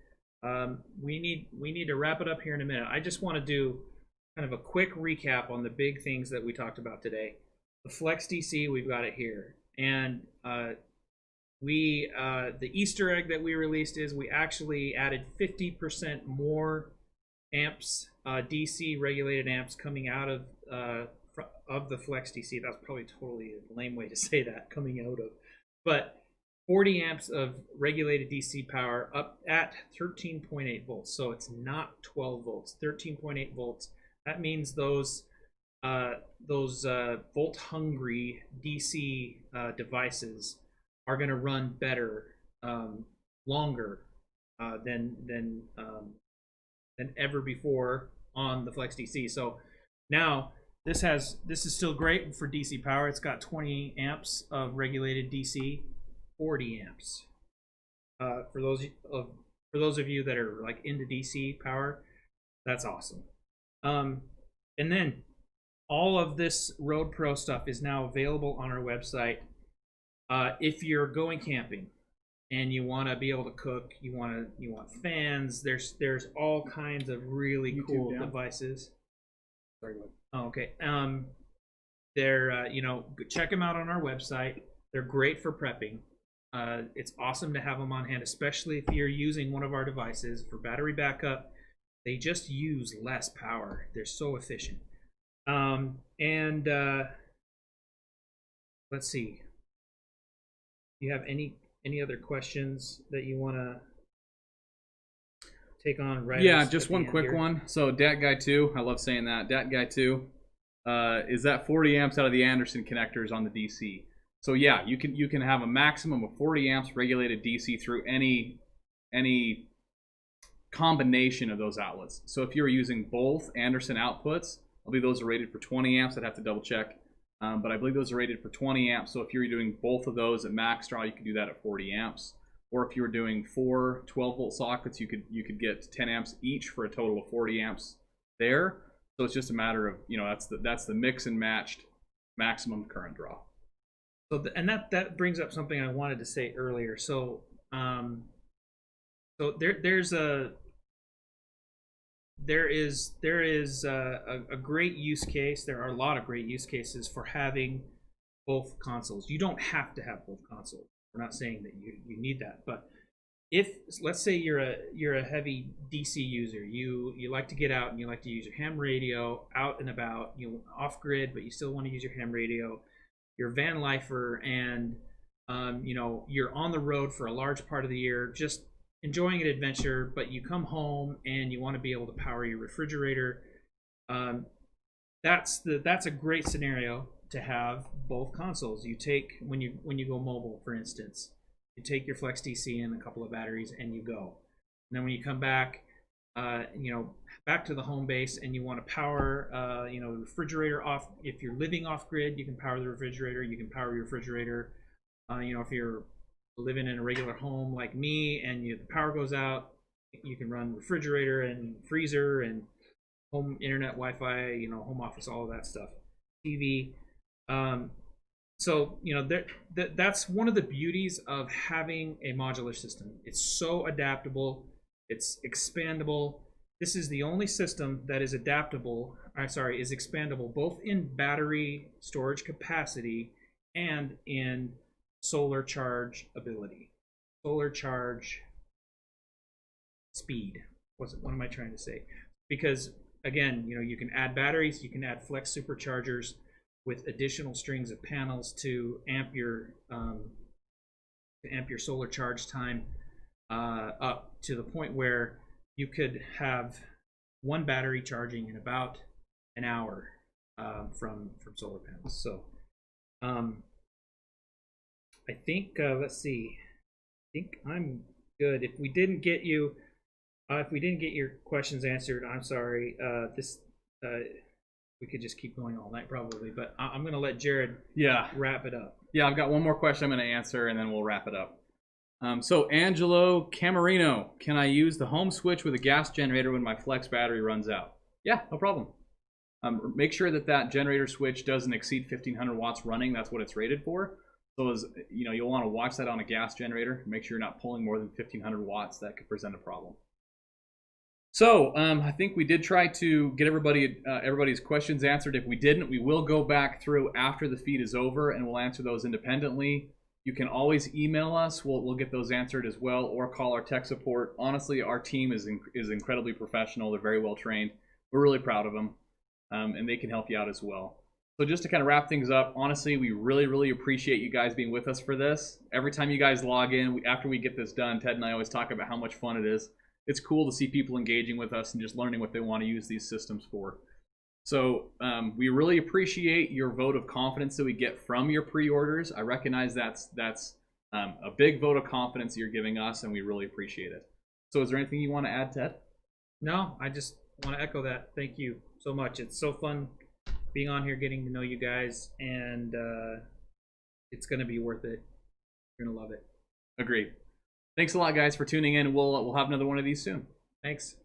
We need to wrap it up here in a minute. I just want to do kind of a quick recap on the big things that we talked about today. The Flex DC, we've got it here, and the Easter egg that we released is we actually added 50% more amps, DC regulated amps coming out of the Flex DC. That's probably totally a lame way to say that, coming out of, but 40 amps of regulated DC power up at 13.8 volts. So it's not 12 volts, 13.8 volts. That means those volt hungry DC devices are going to run better, longer than ever before on the Flex DC. So now this is still great for DC power. It's got 20 amps of regulated DC, 40 amps. For those of you that are like into DC power, that's awesome. And then all of this Road Pro stuff is now available on our website. If you're going camping and you want to be able to cook, you want fans. There's all kinds of really cool devices. Sorry, what? Oh, okay. They're check them out on our website. They're great for prepping. It's awesome to have them on hand, especially if you're using one of our devices for battery backup. They just use less power. They're so efficient. Let's see. Do you have any other questions that you want to take on? Right? Yeah, just one quick one. So Dat Guy 2, I love saying that. Dat Guy 2 is that 40 amps out of the Anderson connectors on the DC. So yeah, you can have a maximum of 40 amps regulated DC through any combination of those outlets. So if you're using both Anderson outputs, I believe those are rated for 20 amps. I'd have to double check. But I believe those are rated for 20 amps. So if you're doing both of those at max draw, you can do that at 40 amps. Or if you were doing 4 12-volt sockets, you could get 10 amps each for a total of 40 amps there. So it's just a matter of, you know, that's the mix and matched maximum current draw. So and that brings up something I wanted to say earlier. So there's a great use case. There are a lot of great use cases for having both consoles. You don't have to have both consoles. We're not saying that you need that, but if, let's say you're a heavy DC user, you like to get out and you like to use your ham radio out and about, you off grid, but you still want to use your ham radio. You're a van lifer, and you know, you're on the road for a large part of the year, just enjoying an adventure, but you come home and you want to be able to power your refrigerator. That's a great scenario to have both consoles. You take, when you go mobile, for instance, you take your Flex DC and a couple of batteries and you go. And then when you come back, you know, back to the home base and you want to power, you know, the refrigerator off. If you're living off grid, you can power the refrigerator. You can power your refrigerator. You know, if you're living in a regular home like me and the power goes out, you can run refrigerator and freezer and home internet, Wi-Fi, you know, home office, all of that stuff, TV. So, you know, that's one of the beauties of having a modular system. It's so adaptable. It's expandable. This is the only system that is adaptable, is expandable both in battery storage capacity and in solar charge ability. Solar charge speed. What am I trying to say? Because, again, you know, you can add batteries, you can add flex superchargers with additional strings of panels to amp your solar charge time up to the point where you could have one battery charging in about an hour from solar panels. So I think let's see. I think I'm good. If we didn't get your questions answered, I'm sorry. We could just keep going all night probably, but I'm going to let Jared wrap it up. Yeah, I've got one more question I'm going to answer, and then we'll wrap it up. So Angelo Camarino, can I use the home switch with a gas generator when my flex battery runs out? Yeah, no problem. Make sure that generator switch doesn't exceed 1500 watts running. That's what it's rated for. So you know, you'll want to watch that on a gas generator. Make sure you're not pulling more than 1500 watts. That could present a problem. So I think we did try to get everybody's questions answered. If we didn't, we will go back through after the feed is over and we'll answer those independently. You can always email us. We'll get those answered as well, or call our tech support. Honestly, our team is incredibly professional. They're very well trained. We're really proud of them, and they can help you out as well. So just to kind of wrap things up, honestly, we really, really appreciate you guys being with us for this. Every time you guys log in, after we get this done, Ted and I always talk about how much fun it is. It's cool to see people engaging with us and just learning what they want to use these systems for. So we really appreciate your vote of confidence that we get from your pre-orders. I recognize that's a big vote of confidence that you're giving us, and we really appreciate it. So is there anything you want to add, Ted? No, I just want to echo that. Thank you so much. It's so fun being on here, getting to know you guys, and it's going to be worth it. You're going to love it. Agreed. Thanks a lot, guys, for tuning in. We'll have another one of these soon. Thanks.